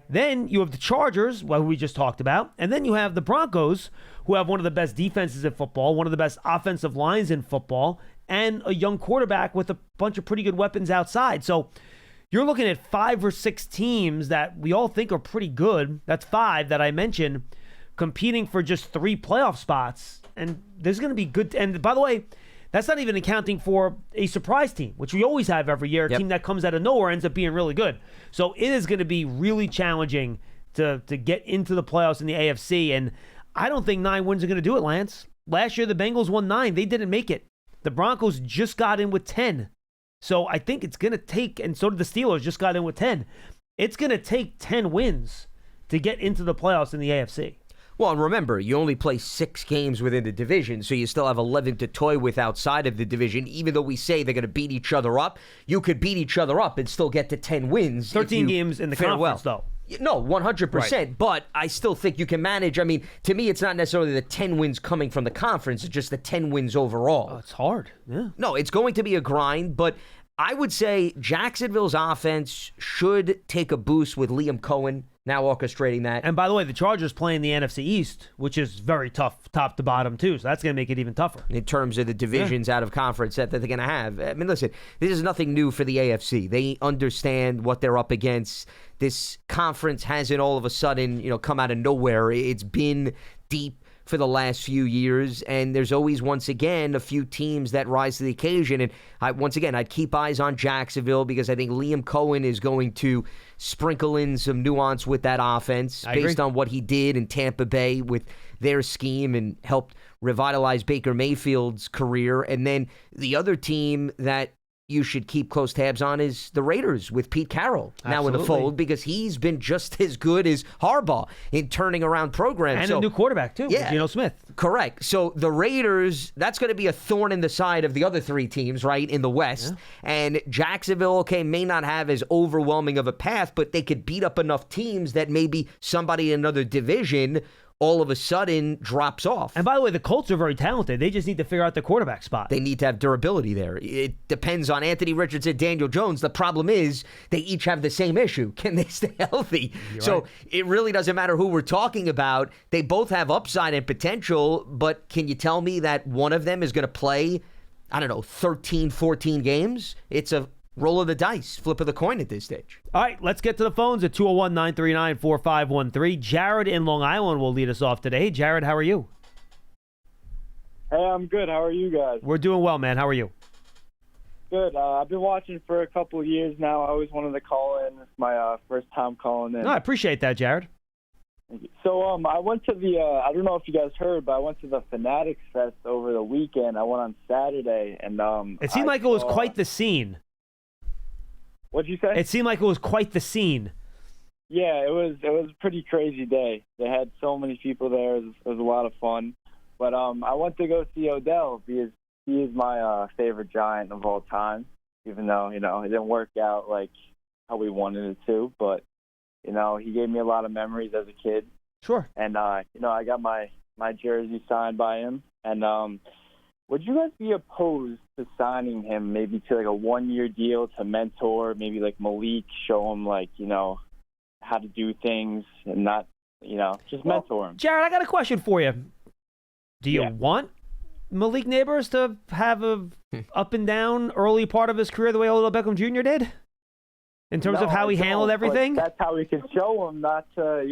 Then you have the Chargers, who we just talked about. And then you have the Broncos, who have one of the best defenses in football, one of the best offensive lines in football, and a young quarterback with a bunch of pretty good weapons outside. So you're looking at 5 or 6 teams that we all think are pretty good. That's 5 that I mentioned, competing for just 3 playoff spots. And there's going to be good. And by the way, that's not even accounting for a surprise team, which we always have every year. A team that comes out of nowhere ends up being really good. So it is going to be really challenging to get into the playoffs in the AFC. And I don't think 9 wins are going to do it, Lance. Last year, the Bengals won 9. They didn't make it. The Broncos just got in with 10. So I think it's going to take, and so did the Steelers, just got in with 10. It's going to take 10 wins to get into the playoffs in the AFC. Well, and remember, you only play 6 games within the division, so you still have 11 to toy with outside of the division. Even though we say they're going to beat each other up, you could beat each other up and still get to 10 wins. 13 games in the conference, though. No, 100%. Right. But I still think you can manage. I mean, to me, it's not necessarily the 10 wins coming from the conference. It's just the 10 wins overall. Oh, it's hard. Yeah. No, it's going to be a grind, but I would say Jacksonville's offense should take a boost with Liam Cohen now orchestrating that. And by the way, the Chargers play in the NFC East, which is very tough top to bottom, too. So that's going to make it even tougher. In terms of the divisions out of conference that they're going to have. I mean, listen, this is nothing new for the AFC. They understand what they're up against. This conference hasn't all of a sudden, come out of nowhere. It's been deep for the last few years, and there's always, once again, a few teams that rise to the occasion. And I'd keep eyes on Jacksonville because I think Liam Cohen is going to sprinkle in some nuance with that offense based on what he did in Tampa Bay with their scheme and helped revitalize Baker Mayfield's career. And then the other team that you should keep close tabs on is the Raiders with Pete Carroll now in the fold, because he's been just as good as Harbaugh in turning around programs. And a new quarterback, too, with Geno Smith. Correct. So the Raiders, that's going to be a thorn in the side of the other three teams, right, in the West. Yeah. And Jacksonville, okay, may not have as overwhelming of a path, but they could beat up enough teams that maybe somebody in another division all of a sudden drops off. And by the way, the Colts are very talented. They just need to figure out the quarterback spot. They need to have durability there. It depends on Anthony Richardson, Daniel Jones. The problem is they each have the same issue. Can they stay healthy? So it really doesn't matter who we're talking about. They both have upside and potential, but can you tell me that one of them is going to play, 13, 14 games? It's a roll of the dice, flip of the coin at this stage. All right, let's get to the phones at 201-939-4513. Jared in Long Island will lead us off today. Hey, Jared, how are you? Hey, I'm good. How are you guys? We're doing well, man. How are you? Good. I've been watching for a couple of years now. I always wanted to call in. It's my first time calling in. No, I appreciate that, Jared. So I went to the, I don't know if you guys heard, but I went to the Fanatics Fest over the weekend. I went on Saturday. And it seemed like it was quite the scene. What'd you say? It seemed like it was quite the scene. Yeah, it was a pretty crazy day. They had so many people there. It was a lot of fun. But I went to go see Odell because he is my favorite Giant of all time, even though, it didn't work out like how we wanted it to. But, he gave me a lot of memories as a kid. Sure. And, I got my jersey signed by him. And would you guys be opposed to signing him maybe to like a 1-year deal to mentor, maybe like Malik, show him like, how to do things and not, just mentor him? Jared, I got a question for you. Do you want Malik Neighbors to have a up and down early part of his career the way Odell Beckham Jr. did? In terms of how he handled everything? That's how we can show him not to,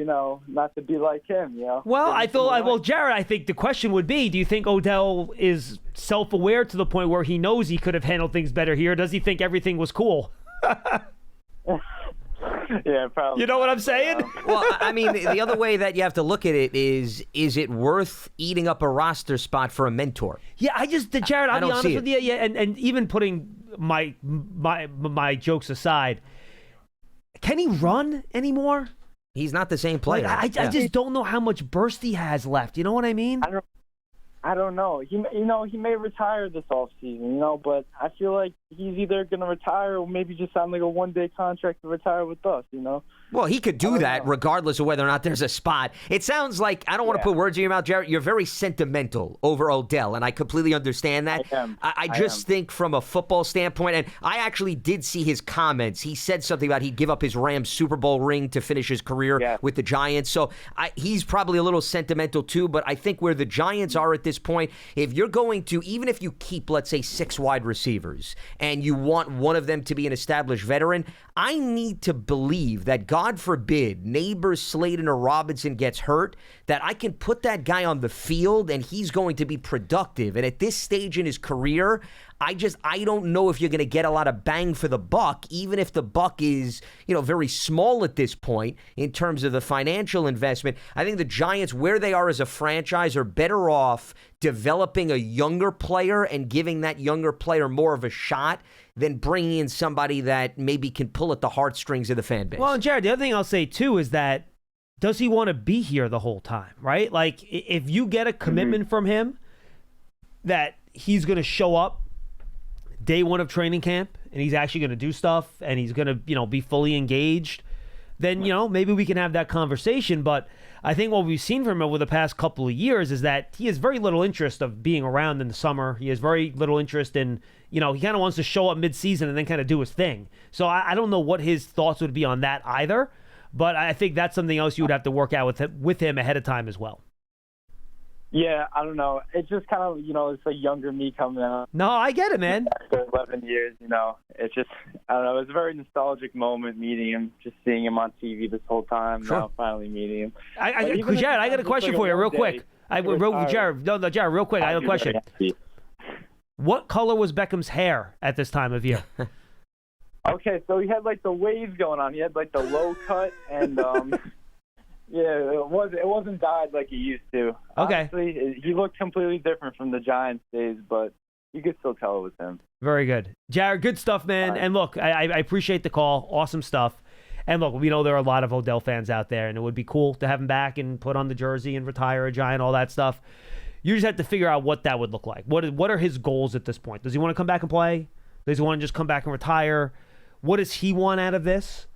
not to be like him, Well, Jared, I think the question would be, do you think Odell is self-aware to the point where he knows he could have handled things better here? Does he think everything was cool? Yeah, probably. You know what I'm saying? Well, I mean, the other way that you have to look at it is it worth eating up a roster spot for a mentor? Yeah, Jared, I'll be honest with you. Yeah, and even putting my jokes aside, can he run anymore? He's not the same player. I just don't know how much burst he has left. You know what I mean? I don't know. He may retire this offseason, but I feel like he's either going to retire or maybe just sign like a one-day contract to retire with us, Well, he could do that regardless of whether or not there's a spot. It sounds like, I don't want to put words in your mouth, Jared, you're very sentimental over Odell, and I completely understand that. I just think from a football standpoint, and I actually did see his comments. He said something about he'd give up his Rams Super Bowl ring to finish his career with the Giants. So he's probably a little sentimental too, but I think where the Giants are at this point, if you're going to, even if you keep, let's say, 6 wide receivers, and you want one of them to be an established veteran, I need to believe that, God forbid, Neighbors, Slayton, or Robinson gets hurt, that I can put that guy on the field and he's going to be productive. And at this stage in his career, I don't know if you're going to get a lot of bang for the buck, even if the buck is, very small at this point in terms of the financial investment. I think the Giants, where they are as a franchise, are better off developing a younger player and giving that younger player more of a shot than bringing in somebody that maybe can pull at the heartstrings of the fan base. Well, and Jared, the other thing I'll say, too, is that does he want to be here the whole time, right? Like, if you get a commitment from him that he's going to show up day one of training camp and he's actually going to do stuff and he's going to, be fully engaged, then, maybe we can have that conversation. But I think what we've seen from him over the past couple of years is that he has very little interest of being around in the summer. He has very little interest in, he kind of wants to show up mid-season and then kind of do his thing. So I don't know what his thoughts would be on that either. But I think that's something else you would have to work out with him ahead of time as well. Yeah, I don't know. It's just kind of, it's like younger me coming out. No, I get it, man. After 11 years, it's just, I don't know. It was a very nostalgic moment meeting him, just seeing him on TV this whole time. Sure. Now finally meeting him. Jared, I got a question for you real quick. Jared, real quick, I have a question. What color was Beckham's hair at this time of year? Okay, so he had like the waves going on. He had like the low cut and it wasn't dyed like he used to. Okay. Honestly, he looked completely different from the Giants days, but you could still tell it was him. Very good. Jared, good stuff, man. And look, I appreciate the call. Awesome stuff. And look, we know there are a lot of Odell fans out there, and it would be cool to have him back and put on the jersey and retire a Giant, all that stuff. You just have to figure out what that would look like. What are his goals at this point? Does he want to come back and play? Does he want to just come back and retire? What does he want out of this?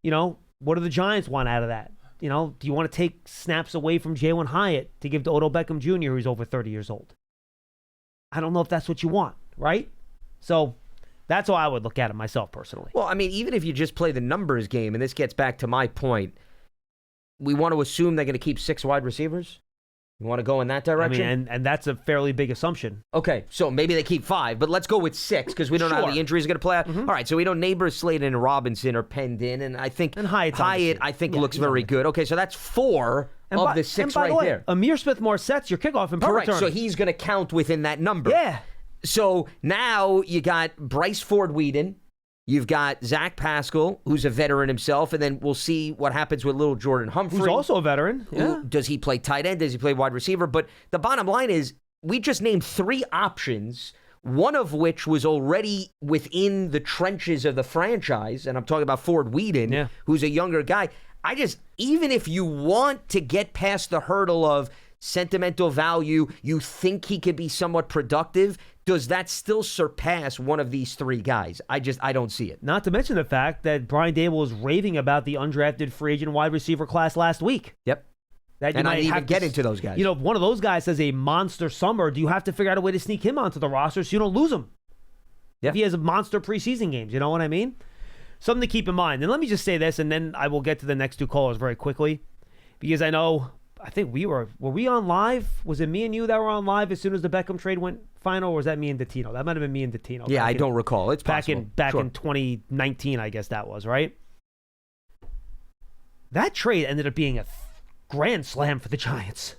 What do the Giants want out of that? Do you want to take snaps away from Jalen Hyatt to give to Odell Beckham Jr., who's over 30 years old? I don't know if that's what you want, right? So that's how I would look at it myself personally. Well, I mean, even if you just play the numbers game, and this gets back to my point, we want to assume they're going to keep 6 wide receivers? You want to go in that direction? I mean, and that's a fairly big assumption. Okay, so maybe they keep 5, but let's go with 6 because we don't know how the injuries are going to play out. All right, so we know Neighbors, Sladen, and Robinson are penned in, and I think Hyatt looks very good. Okay, so that's 4 of the 6 right there. Amir Smith-Marsette's your kickoff and punt returner. So he's going to count within that number. Yeah. So now you got Bryce Ford-Whedon. You've got Zach Pascal, who's a veteran himself, and then we'll see what happens with little Jordan Humphrey. Who's also a veteran. Yeah. Does he play tight end? Does he play wide receiver? But the bottom line is we just named 3 options, one of which was already within the trenches of the franchise, and I'm talking about Ford-Whedon, who's a younger guy. Even if you want to get past the hurdle of sentimental value, you think he could be somewhat productive, does that still surpass one of these 3 guys? I don't see it. Not to mention the fact that Brian Dable was raving about the undrafted free agent wide receiver class last week. Yep. That and I didn't even get into those guys. If one of those guys has a monster summer, do you have to figure out a way to sneak him onto the roster so you don't lose him? Yep. If he has a monster preseason games, you know what I mean? Something to keep in mind. And let me just say this, and then I will get to the next 2 callers very quickly, because I think were we on live? Was it me and you that were on live as soon as the Beckham trade went final, or was that me and Dottino? That might have been me and Dottino. Yeah, I don't recall. It's possible. Back in 2019, I guess that was, right? That trade ended up being a grand slam for the Giants.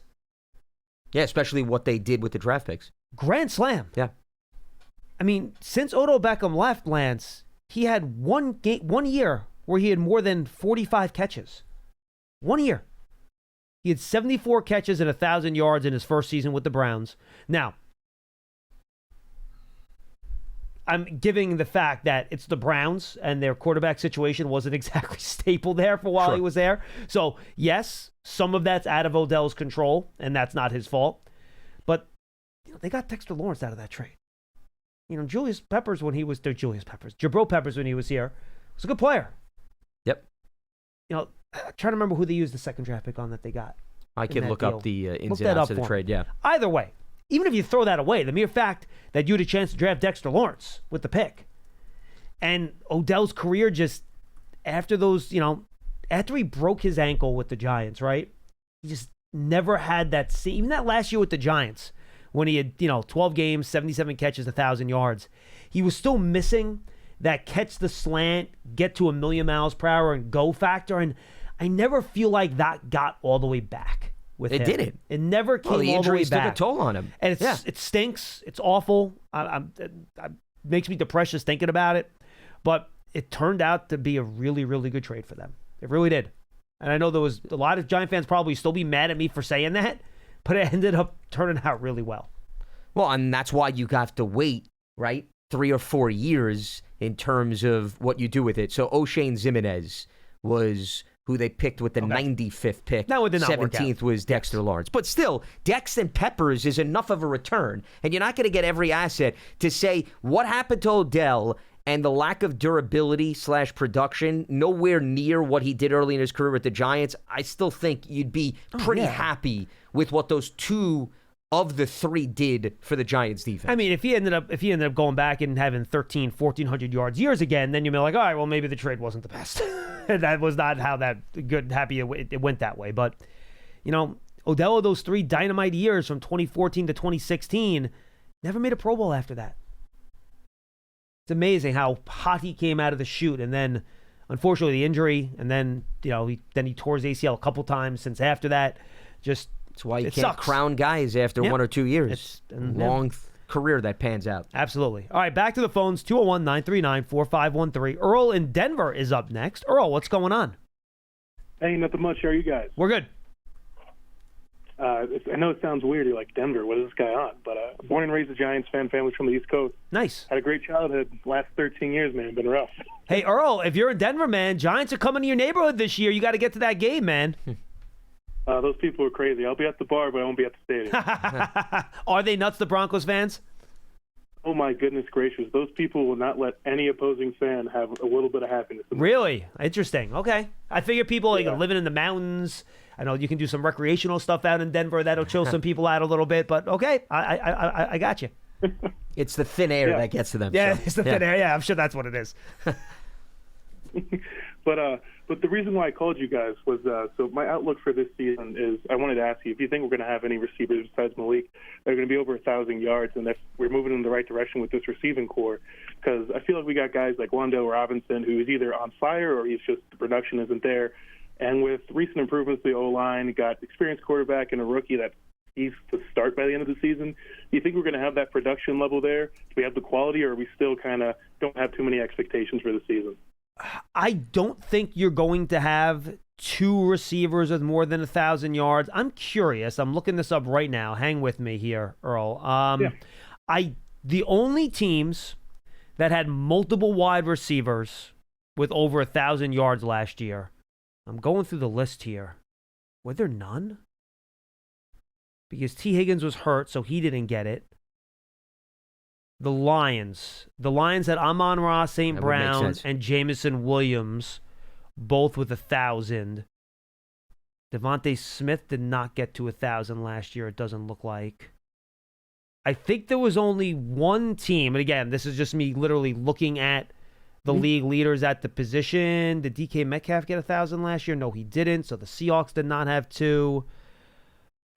Yeah, especially what they did with the draft picks. Grand slam. Yeah. I mean, since Odell Beckham left, Lance, he had one year where he had more than 45 catches. 1 year. He had 74 catches and 1,000 yards in his first season with the Browns. Now, I'm giving the fact that it's the Browns and their quarterback situation wasn't exactly stable there for while he was there. So, yes, some of that's out of Odell's control, and that's not his fault. But they got Dexter Lawrence out of that trade. Jabril Peppers when he was here was a good player. Yep. I'm trying to remember who they used the second draft pick on that they got. I can look up the ins and outs of the trade, yeah. Either way, even if you throw that away, the mere fact that you had a chance to draft Dexter Lawrence with the pick, and Odell's career just, after after he broke his ankle with the Giants, right? He just never had that, even that last year with the Giants, when he had, 12 games, 77 catches, 1,000 yards. He was still missing that catch the slant, get to 1,000,000 miles per hour and go factor. And I never feel like that got all the way back with him. It didn't. It never came all the way back. The injuries took a toll on him. And it stinks. It's awful. It makes me depressed just thinking about it. But it turned out to be a really, really good trade for them. It really did. And I know there was a lot of Giant fans probably still be mad at me for saying that, but it ended up turning out really well. Well, and that's why you have to wait, right? 3 or 4 years in terms of what you do with it. So O'Shane Ximenez was who they picked with the 95th pick. That did not 17th was Dexter Lawrence. But still, Dex and Peppers is enough of a return. And you're not going to get every asset to say what happened to Odell and the lack of durability / production, nowhere near what he did early in his career with the Giants. I still think you'd be pretty happy with what those 2 of the 3 did for the Giants defense. I mean, if he ended up going back and having 1,400 yards years again, then you'd be like, all right, well, maybe the trade wasn't the best. That was not how happy it went that way. But, Odell, those 3 dynamite years from 2014 to 2016, never made a Pro Bowl after that. It's amazing how hot he came out of the chute, and then, unfortunately, the injury, and then, he tore his ACL a couple times since after that. That's why you can't crown guys after 1 or 2 years. It's a long career that pans out. Absolutely. All right, back to the phones, 201-939-4513. Earl in Denver is up next. Earl, what's going on? Hey, nothing much. How are you guys? We're good. I know it sounds weird. You're like, Denver, what is this guy on? But born and raised a Giants fan, family from the East Coast. Nice. Had a great childhood. Last 13 years, man, been rough. Hey, Earl, if you're in Denver, man, Giants are coming to your neighborhood this year. You got to get to that game, man. Those people are crazy. I'll be at the bar, but I won't be at the stadium. Are they nuts, the Broncos fans? Oh, my goodness gracious. Those people will not let any opposing fan have a little bit of happiness. Really? Interesting. Okay. I figure people living in the mountains. I know you can do some recreational stuff out in Denver. That'll chill some people out a little bit. But, okay, I got you. It's the thin air that gets to them. Yeah, so. it's the thin air. Yeah, I'm sure that's what it is. But the reason why I called you guys was so my outlook for this season is I wanted to ask you if you think we're going to have any receivers besides Malik that are going to be over 1,000 yards, and if we're moving in the right direction with this receiving core, because I feel like we got guys like Wandale Robinson who is either on fire or he's just the production isn't there, and with recent improvements to the O-line, got experienced quarterback and a rookie that he's to start by the end of the season. Do you think we're going to have that production level there? Do we have the quality, or are we still kind of don't have too many expectations for the season? I don't think you're going to have two receivers with more than 1,000 yards. I'm curious. I'm looking this up right now. Hang with me here, Earl. The only teams that had multiple wide receivers with over 1,000 yards last year, I'm going through the list here. Were there none? Because T. Higgins was hurt, so he didn't get it. The Lions had Amon-Ra St. Brown and Jamison Williams, both with 1,000. Devontae Smith did not get to 1,000 last year, it doesn't look like. I think there was only one team, and again, this is just me literally looking at the league leaders at the position. Did DK Metcalf get 1,000 last year? No, he didn't, so the Seahawks did not have two.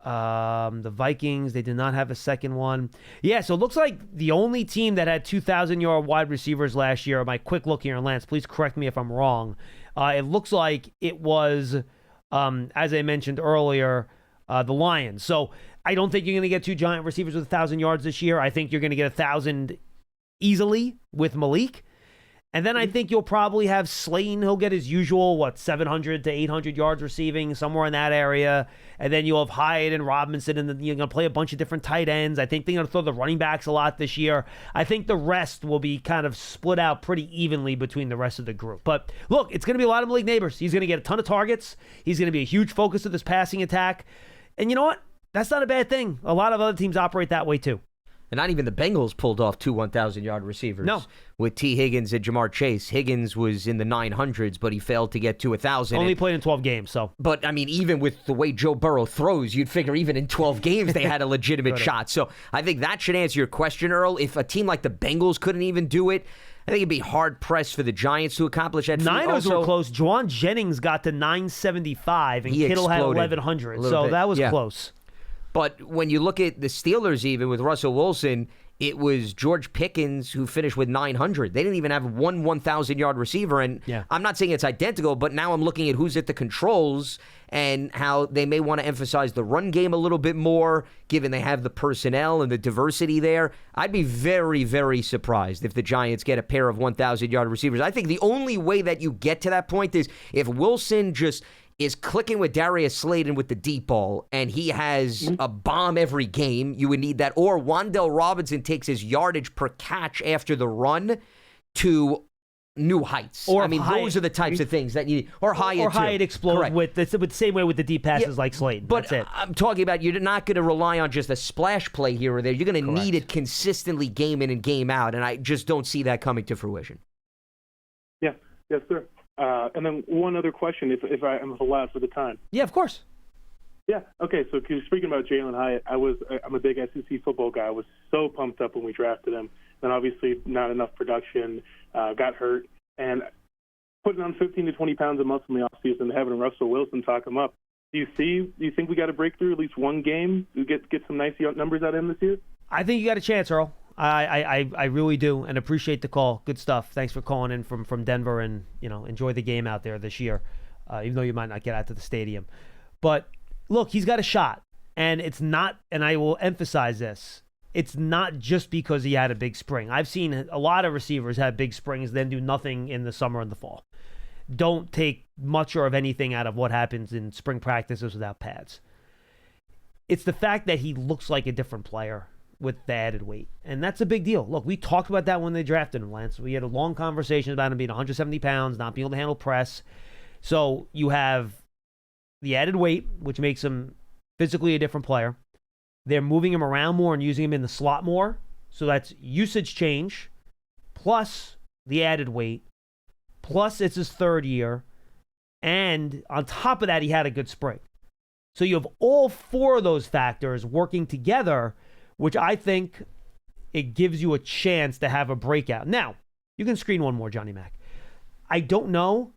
The Vikings, they did not have a second one. Yeah, so it looks like the only team that had 2,000-yard wide receivers last year, my quick look here, and Lance, please correct me if I'm wrong. It looks like it was, as I mentioned earlier, the Lions. So I don't think you're going to get two giant receivers with 1,000 yards this year. I think you're going to get 1,000 easily with Malik. And then I think you'll probably have Slayton. He'll get his usual, 700 to 800 yards receiving, somewhere in that area. And then you'll have Hyatt and Robinson, and then you're going to play a bunch of different tight ends. I think they're going to throw the running backs a lot this year. I think the rest will be kind of split out pretty evenly between the rest of the group. But look, it's going to be a lot of Malik Neighbors. He's going to get a ton of targets. He's going to be a huge focus of this passing attack. And you know what? That's not a bad thing. A lot of other teams operate that way too. And not even the Bengals pulled off two 1,000-yard receivers. No. With T. Higgins and Jamar Chase. Higgins was in the 900s, but he failed to get to 1,000. Only played in 12 games, so. But, I mean, even with the way Joe Burrow throws, you'd figure even in 12 games they had a legitimate shot. So I think that should answer your question, Earl. If a team like the Bengals couldn't even do it, I think it'd be hard-pressed for the Giants to accomplish that. Niners were close. Juwan Jennings got to 975, and Kittle had 1,100. So that was close. But when you look at the Steelers, even with Russell Wilson, it was George Pickens who finished with 900. They didn't even have one 1,000-yard receiver. And I'm not saying it's identical, but now I'm looking at who's at the controls and how they may want to emphasize the run game a little bit more, given they have the personnel and the diversity there. I'd be very, very surprised if the Giants get a pair of 1,000-yard receivers. I think the only way that you get to that point is if Wilson just is clicking with Darius Slayton with the deep ball, and he has a bomb every game. You would need that. Or Wandale Robinson takes his yardage per catch after the run to new heights. Or those are the types of things that you need. Or Hyatt explode with the same way with the deep passes like Slayton. But that's it. I'm talking about you're not going to rely on just a splash play here or there. You're going to need it consistently game in and game out, and I just don't see that coming to fruition. Yeah, yes, sir. And then one other question, if I am allowed for the time. Yeah, of course. Yeah. Okay. So speaking about Jalen Hyatt, I'm a big SEC football guy. I was so pumped up when we drafted him. Then obviously not enough production, got hurt, and putting on 15 to 20 pounds of muscle in the offseason, having Russell Wilson talk him up. Do you think we got to break through at least one game to get some nice numbers out of him this year? I think you got a chance, Earl. I really do, and appreciate the call. Good stuff. Thanks for calling in from Denver, and enjoy the game out there this year, even though you might not get out to the stadium. But look, he's got a shot, and it's not. And I will emphasize this: it's not just because he had a big spring. I've seen a lot of receivers have big springs, then do nothing in the summer and the fall. Don't take much or of anything out of what happens in spring practices without pads. it's the fact that he looks like a different player with the added weight. And that's a big deal. Look, we talked about that when they drafted him, Lance. We had a long conversation about him being 170 pounds, not being able to handle press. So you have the added weight, which makes him physically a different player. They're moving him around more and using him in the slot more. So that's usage change, plus the added weight, plus it's his third year. And on top of that, he had a good spring. So you have all four of those factors working together, which I think it gives you a chance to have a breakout. Now, you can screen one more, Johnny Mac. I don't know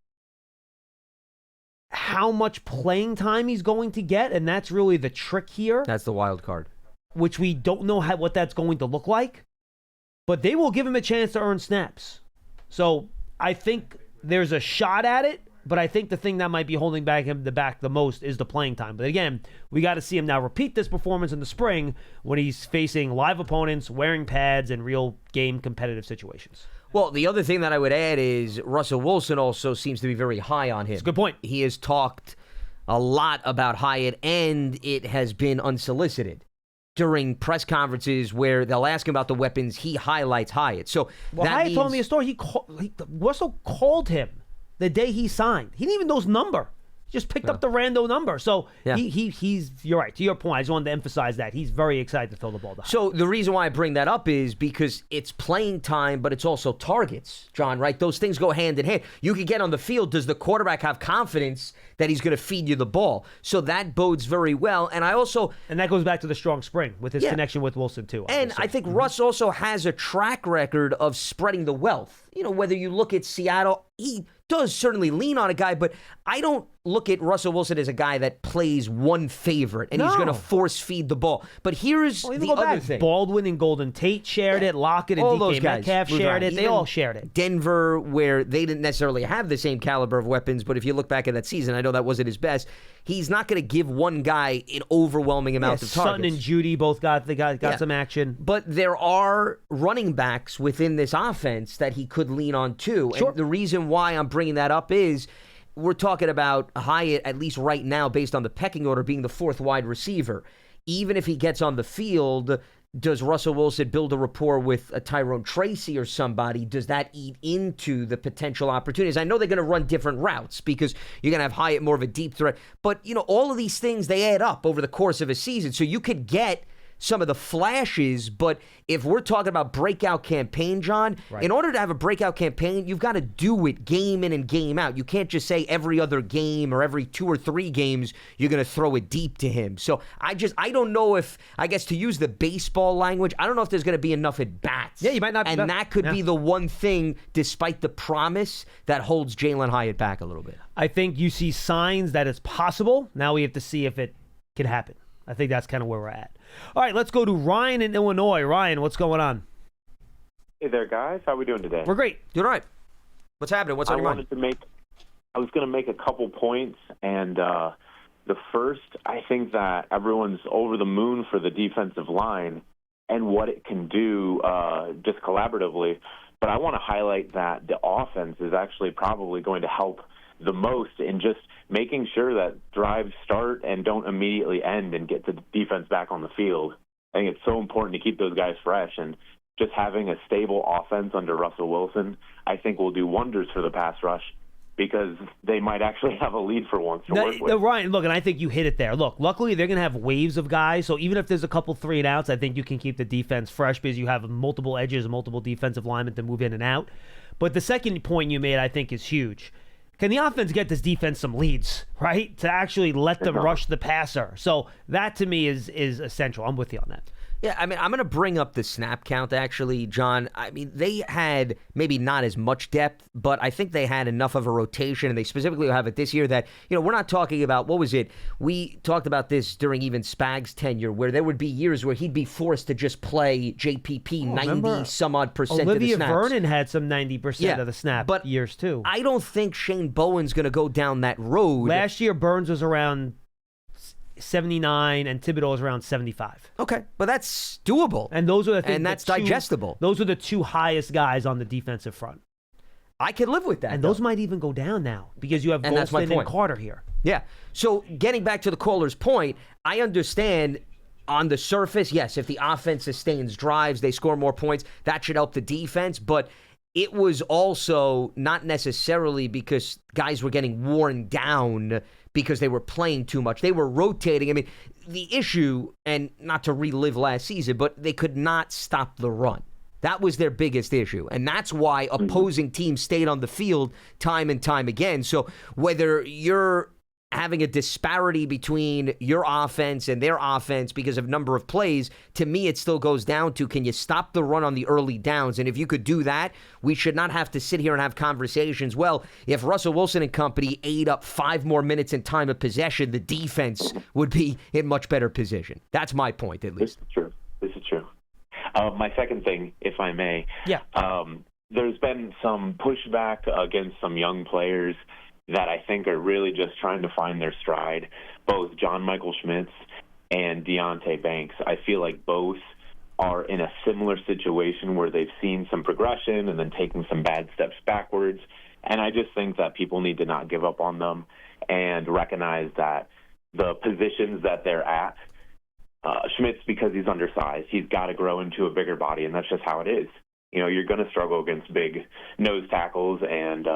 how much playing time he's going to get, and that's really the trick here. That's the wild card. Which we don't know what that's going to look like. But they will give him a chance to earn snaps. So I think there's a shot at it. But I think the thing that might be holding him back the most is the playing time. But again, we got to see him now repeat this performance in the spring when he's facing live opponents, wearing pads, and real game competitive situations. Well, the other thing that I would add is Russell Wilson also seems to be very high on him. That's a good point. He has talked a lot about Hyatt, and it has been unsolicited. During press conferences where they'll ask him about the weapons, he highlights Hyatt. So Hyatt told me a story. Russell called him the day he signed. He didn't even know his number. He just picked up the rando number. So he's, you're right. To your point, I just wanted to emphasize that. He's very excited to throw the ball down. So the reason why I bring that up is because it's playing time, but it's also targets, John, right? Those things go hand in hand. You can get on the field. Does the quarterback have confidence that he's going to feed you the ball? So that bodes very well. And that goes back to the strong spring with his connection with Wilson, too. Obviously. And I think Russ also has a track record of spreading the wealth. You know, whether you look at Seattle, he does certainly lean on a guy, but I don't look at Russell Wilson as a guy that plays one favorite and he's going to force feed the ball. But here's the other thing. Baldwin and Golden Tate shared it. Lockett and DK Metcalf shared it. They all shared it. Denver, where they didn't necessarily have the same caliber of weapons, but if you look back at that season, I know that wasn't his best. He's not going to give one guy an overwhelming amount of targets. Sutton and Judy both got some action. But there are running backs within this offense that he could lean on too. Sure. And the reason why I'm bringing that up is we're talking about Hyatt, at least right now, based on the pecking order, being the fourth wide receiver. Even if he gets on the field, does Russell Wilson build a rapport with a Tyrone Tracy or somebody? Does that eat into the potential opportunities? I know they're going to run different routes because you're going to have Hyatt more of a deep threat. But, you know, all of these things, they add up over the course of a season. So you could get some of the flashes, but if we're talking about breakout campaign, John, in order to have a breakout campaign, you've got to do it game in and game out. You can't just say every other game or every 2 or 3 games you're going to throw it deep to him. So I don't know if, I guess to use the baseball language, I don't know if there's going to be enough at bats. Yeah, you might not. And that could be the one thing, despite the promise, that holds Jalen Hyatt back a little bit. I think you see signs that it's possible. Now we have to see if it can happen. I think that's kind of where we're at. All right, let's go to Ryan in Illinois. Ryan, what's going on? Hey there, guys. How are we doing today? We're great. Doing all right. What's happening? What's on your mind? I was going to make a couple points, and the first, I think that everyone's over the moon for the defensive line and what it can do just collaboratively. But I want to highlight that the offense is actually probably going to help the most in just making sure that drives start and don't immediately end and get the defense back on the field. I think it's so important to keep those guys fresh, and just having a stable offense under Russell Wilson, I think will do wonders for the pass rush because they might actually have a lead for once to work with. Ryan, look, and I think you hit it there. Look, luckily they're going to have waves of guys, so even if there's a couple 3 and outs, I think you can keep the defense fresh because you have multiple edges, multiple defensive linemen to move in and out. But the second point you made, I think, is huge. Can the offense get this defense some leads, right, to actually let them rush the passer? So that, to me, is essential. I'm with you on that. Yeah, I mean, I'm going to bring up the snap count, actually, John. I mean, they had maybe not as much depth, but I think they had enough of a rotation, and they specifically have it this year that, you know, we're not talking about, what was it? We talked about this during even Spag's tenure, where there would be years where he'd be forced to just play JPP 90-some-odd% Olivia of the snaps. Vernon had some 90% of the snap years, too. I don't think Shane Bowen's going to go down that road. Last year, Burns was around 79 and Thibodeau is around 75. Okay, but that's doable. And those are that's digestible. Those are the 2 highest guys on the defensive front. I can live with that. And those might even go down now because you have Golston and Carter here. Yeah. So getting back to the caller's point, I understand on the surface, yes, if the offense sustains drives, they score more points, that should help the defense. But it was also not necessarily because guys were getting worn down because they were playing too much. They were rotating. I mean, the issue, and not to relive last season, but they could not stop the run. That was their biggest issue, and that's why opposing teams stayed on the field time and time again. So whether you're having a disparity between your offense and their offense because of number of plays, to me it still goes down to, can you stop the run on the early downs? And if you could do that, we should not have to sit here and have conversations. Well, if Russell Wilson and company ate up 5 more minutes in time of possession, the defense would be in much better position. That's my point, at least. This is true. My second thing, if I may. Yeah. There's been some pushback against some young players that I think are really just trying to find their stride, both John Michael Schmitz and Deonte Banks. I feel like both are in a similar situation where they've seen some progression and then taken some bad steps backwards. And I just think that people need to not give up on them and recognize that the positions that they're at, Schmitz, because he's undersized, he's got to grow into a bigger body, and that's just how it is. You know, you're going to struggle against big nose tackles and,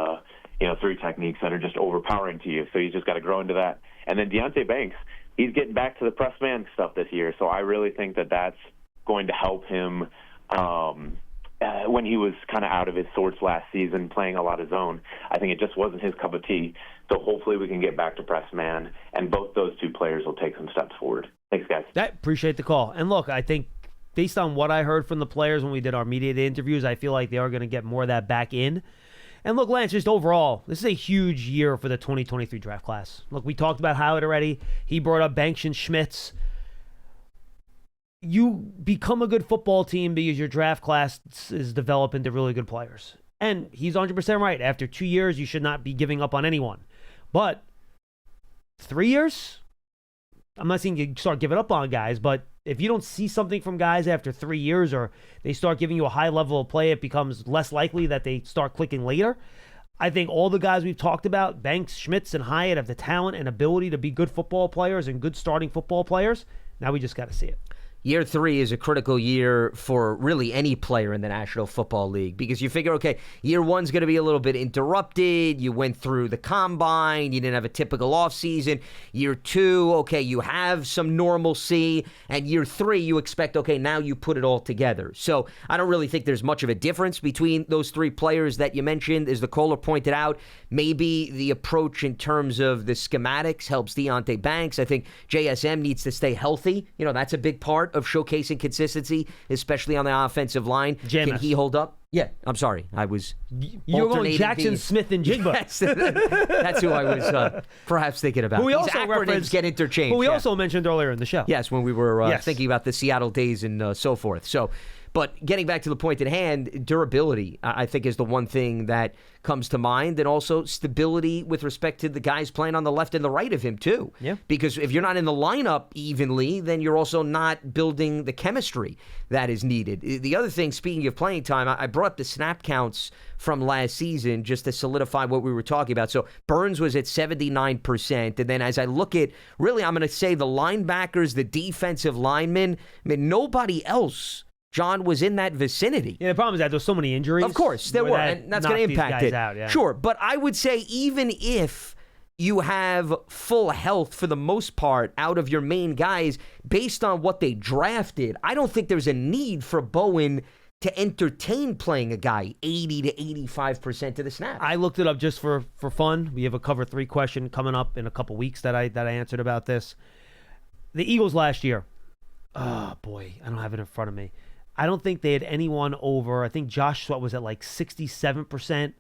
3 techniques that are just overpowering to you. So you just got to grow into that. And then Deonte Banks, he's getting back to the press man stuff this year. So I really think that that's going to help him when he was kind of out of his sorts last season, playing a lot of zone. I think it just wasn't his cup of tea. So hopefully we can get back to press man, and both those 2 players will take some steps forward. Thanks, guys. Appreciate the call. And look, I think based on what I heard from the players when we did our media day interviews, I feel like they are going to get more of that back in. And look, Lance, just overall, this is a huge year for the 2023 draft class. Look, we talked about Howard already. He brought up Banks and Schmitz. You become a good football team because your draft class is developed into really good players. And he's 100% right. After 2 years, you should not be giving up on anyone. But 3 years? I'm not saying you start giving up on guys, but if you don't see something from guys after 3 years, or they start giving you a high level of play, it becomes less likely that they start clicking later. I think all the guys we've talked about, Banks, Schmitz, and Hyatt, have the talent and ability to be good football players and good starting football players. Now we just got to see it. Year 3 is a critical year for really any player in the National Football League, because you figure, okay, year 1's going to be a little bit interrupted. You went through the combine. You didn't have a typical offseason. Year 2, okay, you have some normalcy. And year 3, you expect, okay, now you put it all together. So I don't really think there's much of a difference between those 3 players that you mentioned. As the caller pointed out, maybe the approach in terms of the schematics helps Deonte Banks. I think JSM needs to stay healthy. You know, that's a big part of showcasing consistency, especially on the offensive line. JMS. Can he hold up? Yeah, I'm sorry. I was You're going Jackson, Smith, and Jigba. Yes, that's who I was perhaps thinking about. We These also acronyms get interchanged. But we also mentioned earlier in the show. Yes, when we were thinking about the Seattle days and so forth. So, but getting back to the point at hand, durability, I think, is the one thing that comes to mind, and also stability with respect to the guys playing on the left and the right of him, too. Yeah. Because if you're not in the lineup evenly, then you're also not building the chemistry that is needed. The other thing, speaking of playing time, I brought up the snap counts from last season just to solidify what we were talking about. So Burns was at 79%. And then as I look at, really, I'm going to say the linebackers, the defensive linemen, I mean, nobody else, John, was in that vicinity. Yeah, the problem is that there's so many injuries. Of course, there were, and that's going to impact it. Out, yeah. Sure, but I would say even if you have full health for the most part out of your main guys, based on what they drafted, I don't think there's a need for Bowen to entertain playing a guy 80 to 85% of the snap. I looked it up just for fun. We have a cover 3 question coming up in a couple weeks that I answered about this. The Eagles last year. Oh, boy, I don't have it in front of me. I don't think they had anyone over. I think Josh Sweat was at like 67%.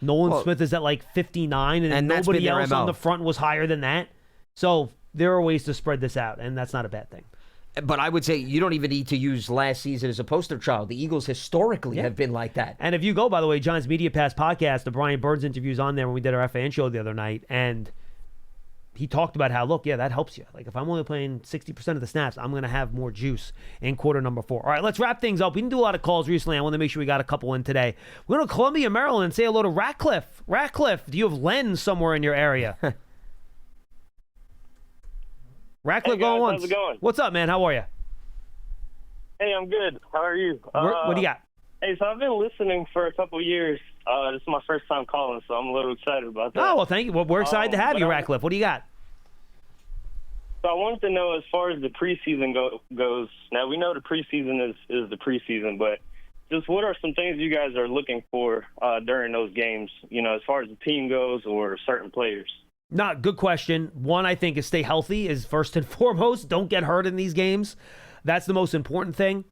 Nolan Smith is at like 59%, and nobody else on the front was higher than that. So there are ways to spread this out, and that's not a bad thing. But I would say you don't even need to use last season as a poster child. The Eagles historically have been like that. And if you go, by the way, John's Media Pass podcast, the Brian Burns interviews on there when we did our FAN show the other night, and he talked about how, look, yeah, that helps you. Like, if I'm only playing 60% of the snaps, I'm going to have more juice in quarter number 4. All right, let's wrap things up. We didn't do a lot of calls recently. I want to make sure we got a couple in today. We're going to Columbia, Maryland, and say hello to Ratcliffe. Ratcliffe, do you have Len somewhere in your area? Ratcliffe, hey guys, going once. how's it going? What's up, man? How are you? Hey, I'm good. How are you? What do you got? Hey, so I've been listening for a couple of years. This is my first time calling, so I'm a little excited about that. Oh, well, thank you. Well, we're excited to have you, Ratcliffe. What do you got? So I wanted to know, as far as the preseason goes, now we know the preseason is the preseason, but just what are some things you guys are looking for during those games, as far as the team goes or certain players? Good question. One, I think, is stay healthy is first and foremost. Don't get hurt in these games. That's the most important thing.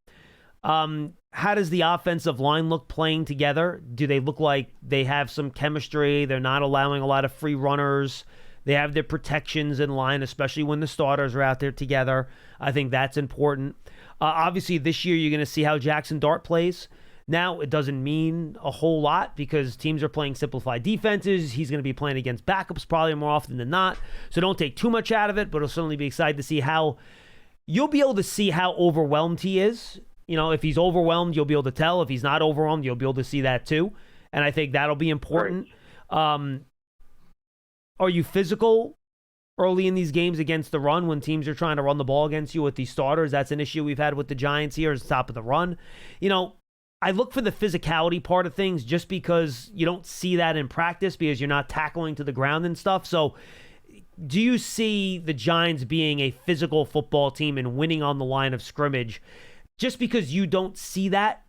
How does the offensive line look playing together? Do they look like they have some chemistry? They're not allowing a lot of free runners. They have their protections in line, especially when the starters are out there together. I think that's important. Obviously, this year you're going to see how Jackson Dart plays. Now, it doesn't mean a whole lot because teams are playing simplified defenses. He's going to be playing against backups probably more often than not. So don't take too much out of it, but it'll certainly be excited to see how you'll be able to see how overwhelmed he is. If he's overwhelmed, you'll be able to tell. If he's not overwhelmed, you'll be able to see that too. And I think that'll be important. Right. Are you physical early in these games against the run when teams are trying to run the ball against you with these starters? That's an issue we've had with the Giants here is the top of the run. I look for the physicality part of things just because you don't see that in practice because you're not tackling to the ground and stuff. So do you see the Giants being a physical football team and winning on the line of scrimmage just because you don't see that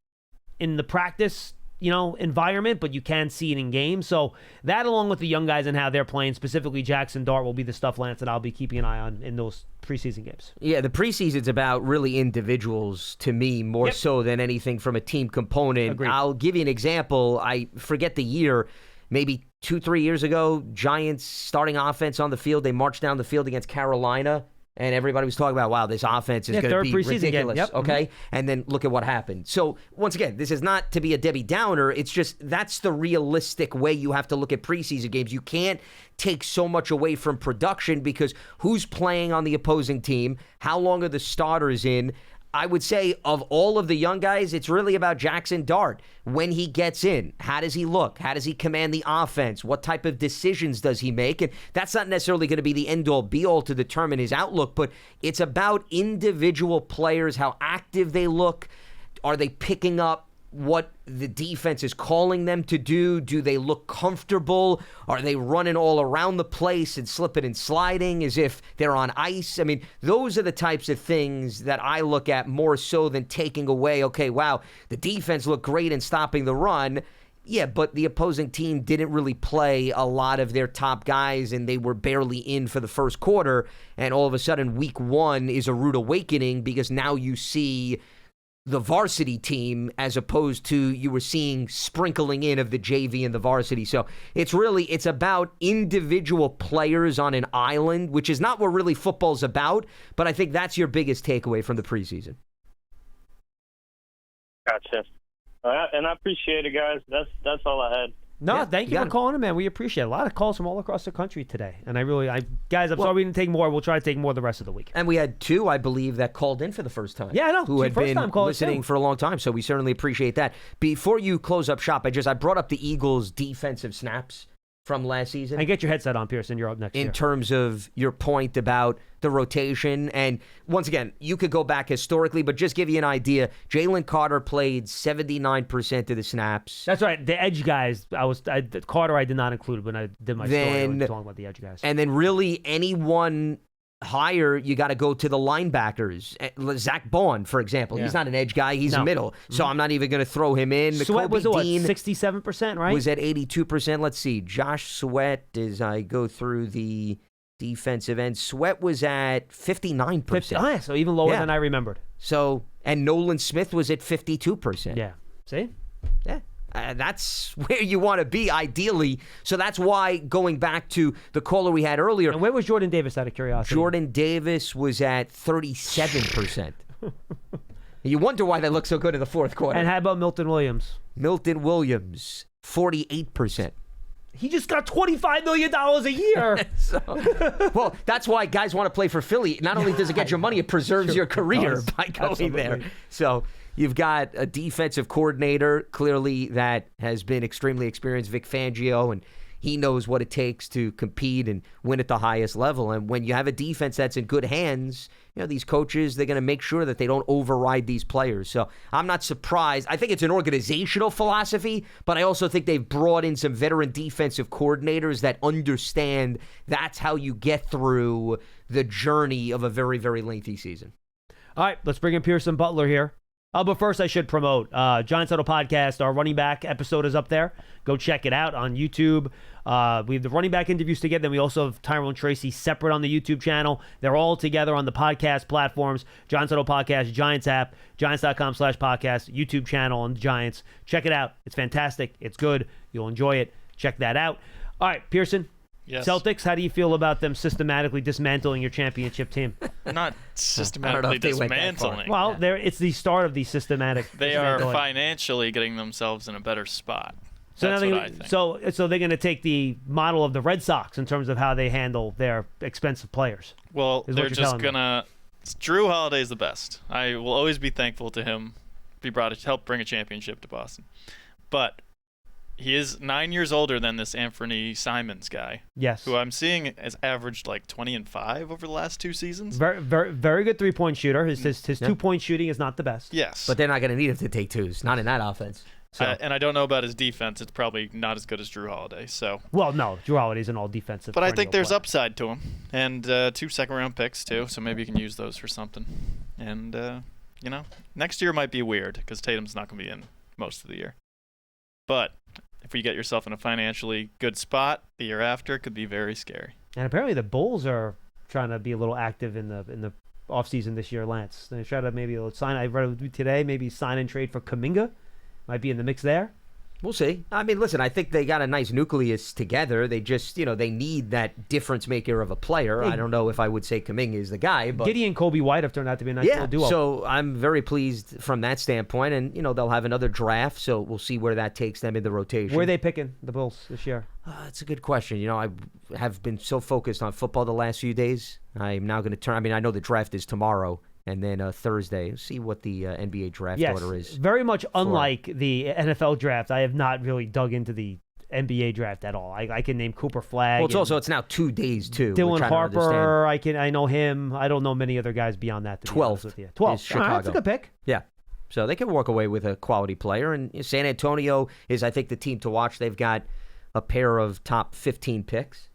in the practice, environment, but you can see it in games? So that, along with the young guys and how they're playing, specifically Jackson Dart, will be the stuff, Lance, that I'll be keeping an eye on in those preseason games. Yeah, the preseason's about really individuals to me more so than anything from a team component. Agreed. I'll give you an example. I forget the year, maybe 2-3 years ago, Giants starting offense on the field. They marched down the field against Carolina. And everybody was talking about, wow, this offense is going to be ridiculous, game. Yep. Okay? And then look at what happened. So, once again, this is not to be a Debbie Downer. It's just that's the realistic way you have to look at preseason games. You can't take so much away from production because who's playing on the opposing team? How long are the starters in? I would say of all of the young guys, it's really about Jackson Dart. When he gets in, how does he look? How does he command the offense? What type of decisions does he make? And that's not necessarily going to be the end-all, be-all to determine his outlook, but it's about individual players, how active they look. Are they picking up what the defense is calling them to do? Do they look comfortable? Are they running all around the place and slipping and sliding as if they're on ice? I mean, those are the types of things that I look at more so than taking away, okay, wow, the defense looked great in stopping the run. Yeah, but the opposing team didn't really play a lot of their top guys, and they were barely in for the first quarter, and all of a sudden week 1 is a rude awakening because now you see the varsity team as opposed to you were seeing sprinkling in of the JV and the varsity. So it's about individual players on an island, which is not what really football's about, but I think that's your biggest takeaway from the preseason. Gotcha. And I appreciate it, guys. That's all I had. No, thank you for calling in, man. We appreciate it. A lot of calls from all across the country today. And guys, I'm sorry we didn't take more. We'll try to take more the rest of the week. And we had 2, I believe, that called in for the first time. Yeah, I know. Who had been listening for a long time. So we certainly appreciate that. Before you close up shop, I brought up the Eagles' defensive snaps from last season. And get your headset on, Pearson. You're up next. In terms of your point about the rotation. And once again, you could go back historically, but just give you an idea. Jalen Carter played 79% of the snaps. That's right. The edge guys, Carter I did not include when I did my story talking about the edge guys. And then really anyone higher, you got to go to the linebackers. Zach Bond, for example. He's not an edge guy. He's a middle. So I'm not even going to throw him in. Sweat was what, 67%, right? Was at 82%. Let's see. Josh Sweat, as I go through the defensive end, Sweat was at 59%. So even lower than I remembered. So, and Nolan Smith was at 52%. Yeah. See? Yeah. That's where you want to be, ideally. So that's why, going back to the caller we had earlier. And where was Jordan Davis, out of curiosity? Jordan Davis was at 37%. You wonder why they look so good in the fourth quarter. And how about Milton Williams? Milton Williams, 48%. He just got $25 million a year. Well, that's why guys want to play for Philly. Not only does it get your money, it preserves your career by going there. So you've got a defensive coordinator, clearly, that has been extremely experienced, Vic Fangio, and he knows what it takes to compete and win at the highest level. And when you have a defense that's in good hands, these coaches, they're going to make sure that they don't override these players. So I'm not surprised. I think it's an organizational philosophy, but I also think they've brought in some veteran defensive coordinators that understand that's how you get through the journey of a very, very lengthy season. All right, let's bring in Pearson Butler here. But first, I should promote Giants Huddle Podcast. Our running back episode is up there. Go check it out on YouTube. We have the running back interviews together. Then we also have Tyrone Tracy separate on the YouTube channel. They're all together on the podcast platforms. Giants Huddle Podcast, Giants app, Giants.com/podcast, YouTube channel on the Giants. Check it out. It's fantastic. It's good. You'll enjoy it. Check that out. All right, Pearson. Yes. Celtics, how do you feel about them systematically dismantling your championship team? Not systematically dismantling. Well, it's the start of the systematic. They are financially getting themselves in a better spot. So That's what I think. So they're going to take the model of the Red Sox in terms of how they handle their expensive players. Well, they're just going to – Drew Holiday's the best. I will always be thankful to him. He helped bring a championship to Boston. But – he is 9 years older than this Anthony Simons guy. Yes. Who I'm seeing has averaged like 20 and 5 over the last 2 seasons. Very, very, very good three-point shooter. His 2-point shooting is not the best. Yes. But they're not going to need him to take twos. Not in that offense. So. And I don't know about his defense. It's probably not as good as Drew Holiday. So. Well, no. Drew Holiday's an all-defensive. But I think there's player. upside to him. And 2 second-round picks, too. So maybe you can use those for something. And, next year might be weird because Tatum's not going to be in most of the year. But if you get yourself in a financially good spot, the year after could be very scary. And apparently the Bulls are trying to be a little active in the offseason this year, Lance. They try to maybe sign. I read today maybe sign and trade for Kuminga. Might be in the mix there. We'll see. I mean, listen, I think they got a nice nucleus together. They just, they need that difference maker of a player. I don't know if I would say Kuminga is the guy, but Giddey and Kobe White have turned out to be a nice little duo. So I'm very pleased from that standpoint, and they'll have another draft, so we'll see where that takes them in the rotation. Where are they picking the Bulls this year? That's a good question. I have been so focused on football the last few days. I'm now going to turn. I mean, I know the draft is tomorrow. And then Thursday, see what the NBA draft order is. Very much unlike the NFL draft. I have not really dug into the NBA draft at all. I can name Cooper Flagg. Well, it's now 2 days too. Dylan Harper. I know him. I don't know many other guys beyond that. 12 with you. 12. Chicago. That's a good pick. Yeah. So they can walk away with a quality player. And San Antonio is, I think, the team to watch. They've got a pair of top 15 picks.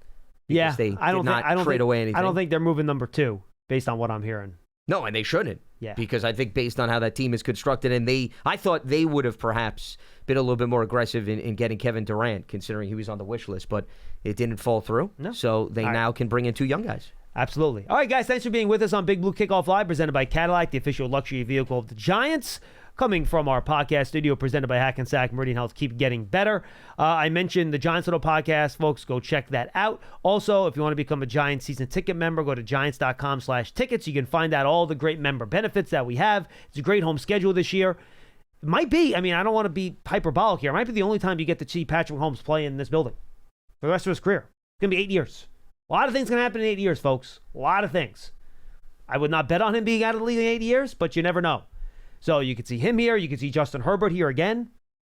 Yeah. They did not trade away anything. I don't think they're moving number 2 based on what I'm hearing. No, and they shouldn't. Yeah. Because I think based on how that team is constructed, and I thought they would have perhaps been a little bit more aggressive in getting Kevin Durant, considering he was on the wish list, but it didn't fall through. No. So they now can bring in 2 young guys. Absolutely. All right, guys, thanks for being with us on Big Blue Kickoff Live, presented by Cadillac, the official luxury vehicle of the Giants. Coming from our podcast studio presented by Hackensack Meridian Health, keep getting better. I mentioned the Giants Little Podcast, folks. Go check that out. Also, if you want to become a Giants season ticket member, go to giants.com/tickets. You can find out all the great member benefits that we have. It's a great home schedule this year. It might be, I don't want to be hyperbolic here. It might be the only time you get to see Patrick Mahomes play in this building for the rest of his career. It's going to be 8 years. A lot of things can happen in 8 years, folks. A lot of things. I would not bet on him being out of the league in 8 years, but you never know. So you could see him here. You could see Justin Herbert here again.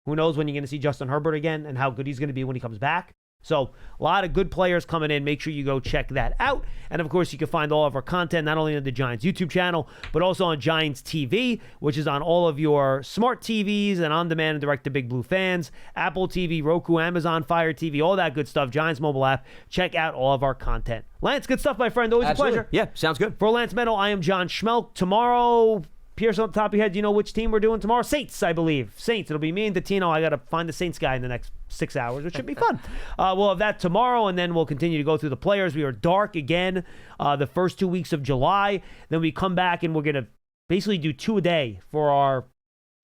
Who knows when you're going to see Justin Herbert again and how good he's going to be when he comes back. So a lot of good players coming in. Make sure you go check that out. And, of course, you can find all of our content not only on the Giants YouTube channel, but also on Giants TV, which is on all of your smart TVs and on-demand and direct-to-Big Blue fans, Apple TV, Roku, Amazon Fire TV, all that good stuff, Giants mobile app. Check out all of our content. Lance, good stuff, my friend. Always Absolutely. a pleasure. Yeah, sounds good. For Lance Medow, I am John Schmeelk. Tomorrow, Pierce, on the top of your head, do you know which team we're doing tomorrow? Saints, I believe. Saints. It'll be me and Datino. I got to find the Saints guy in the next 6 hours, which should be fun. We'll have that tomorrow, and then we'll continue to go through the players. We are dark again the first 2 weeks of July. Then we come back, and we're going to basically do 2 a day for our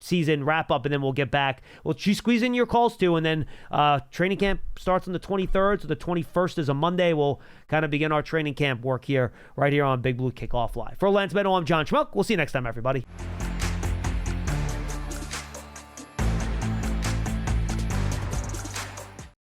season wrap up, and then we'll get back. We'll squeeze in your calls too, and then training camp starts on the 23rd, so the 21st is a Monday. We'll kind of begin our training camp work here, right here on Big Blue Kickoff Live. For Lance Medow, I'm John Schmeelk. We'll see you next time, everybody.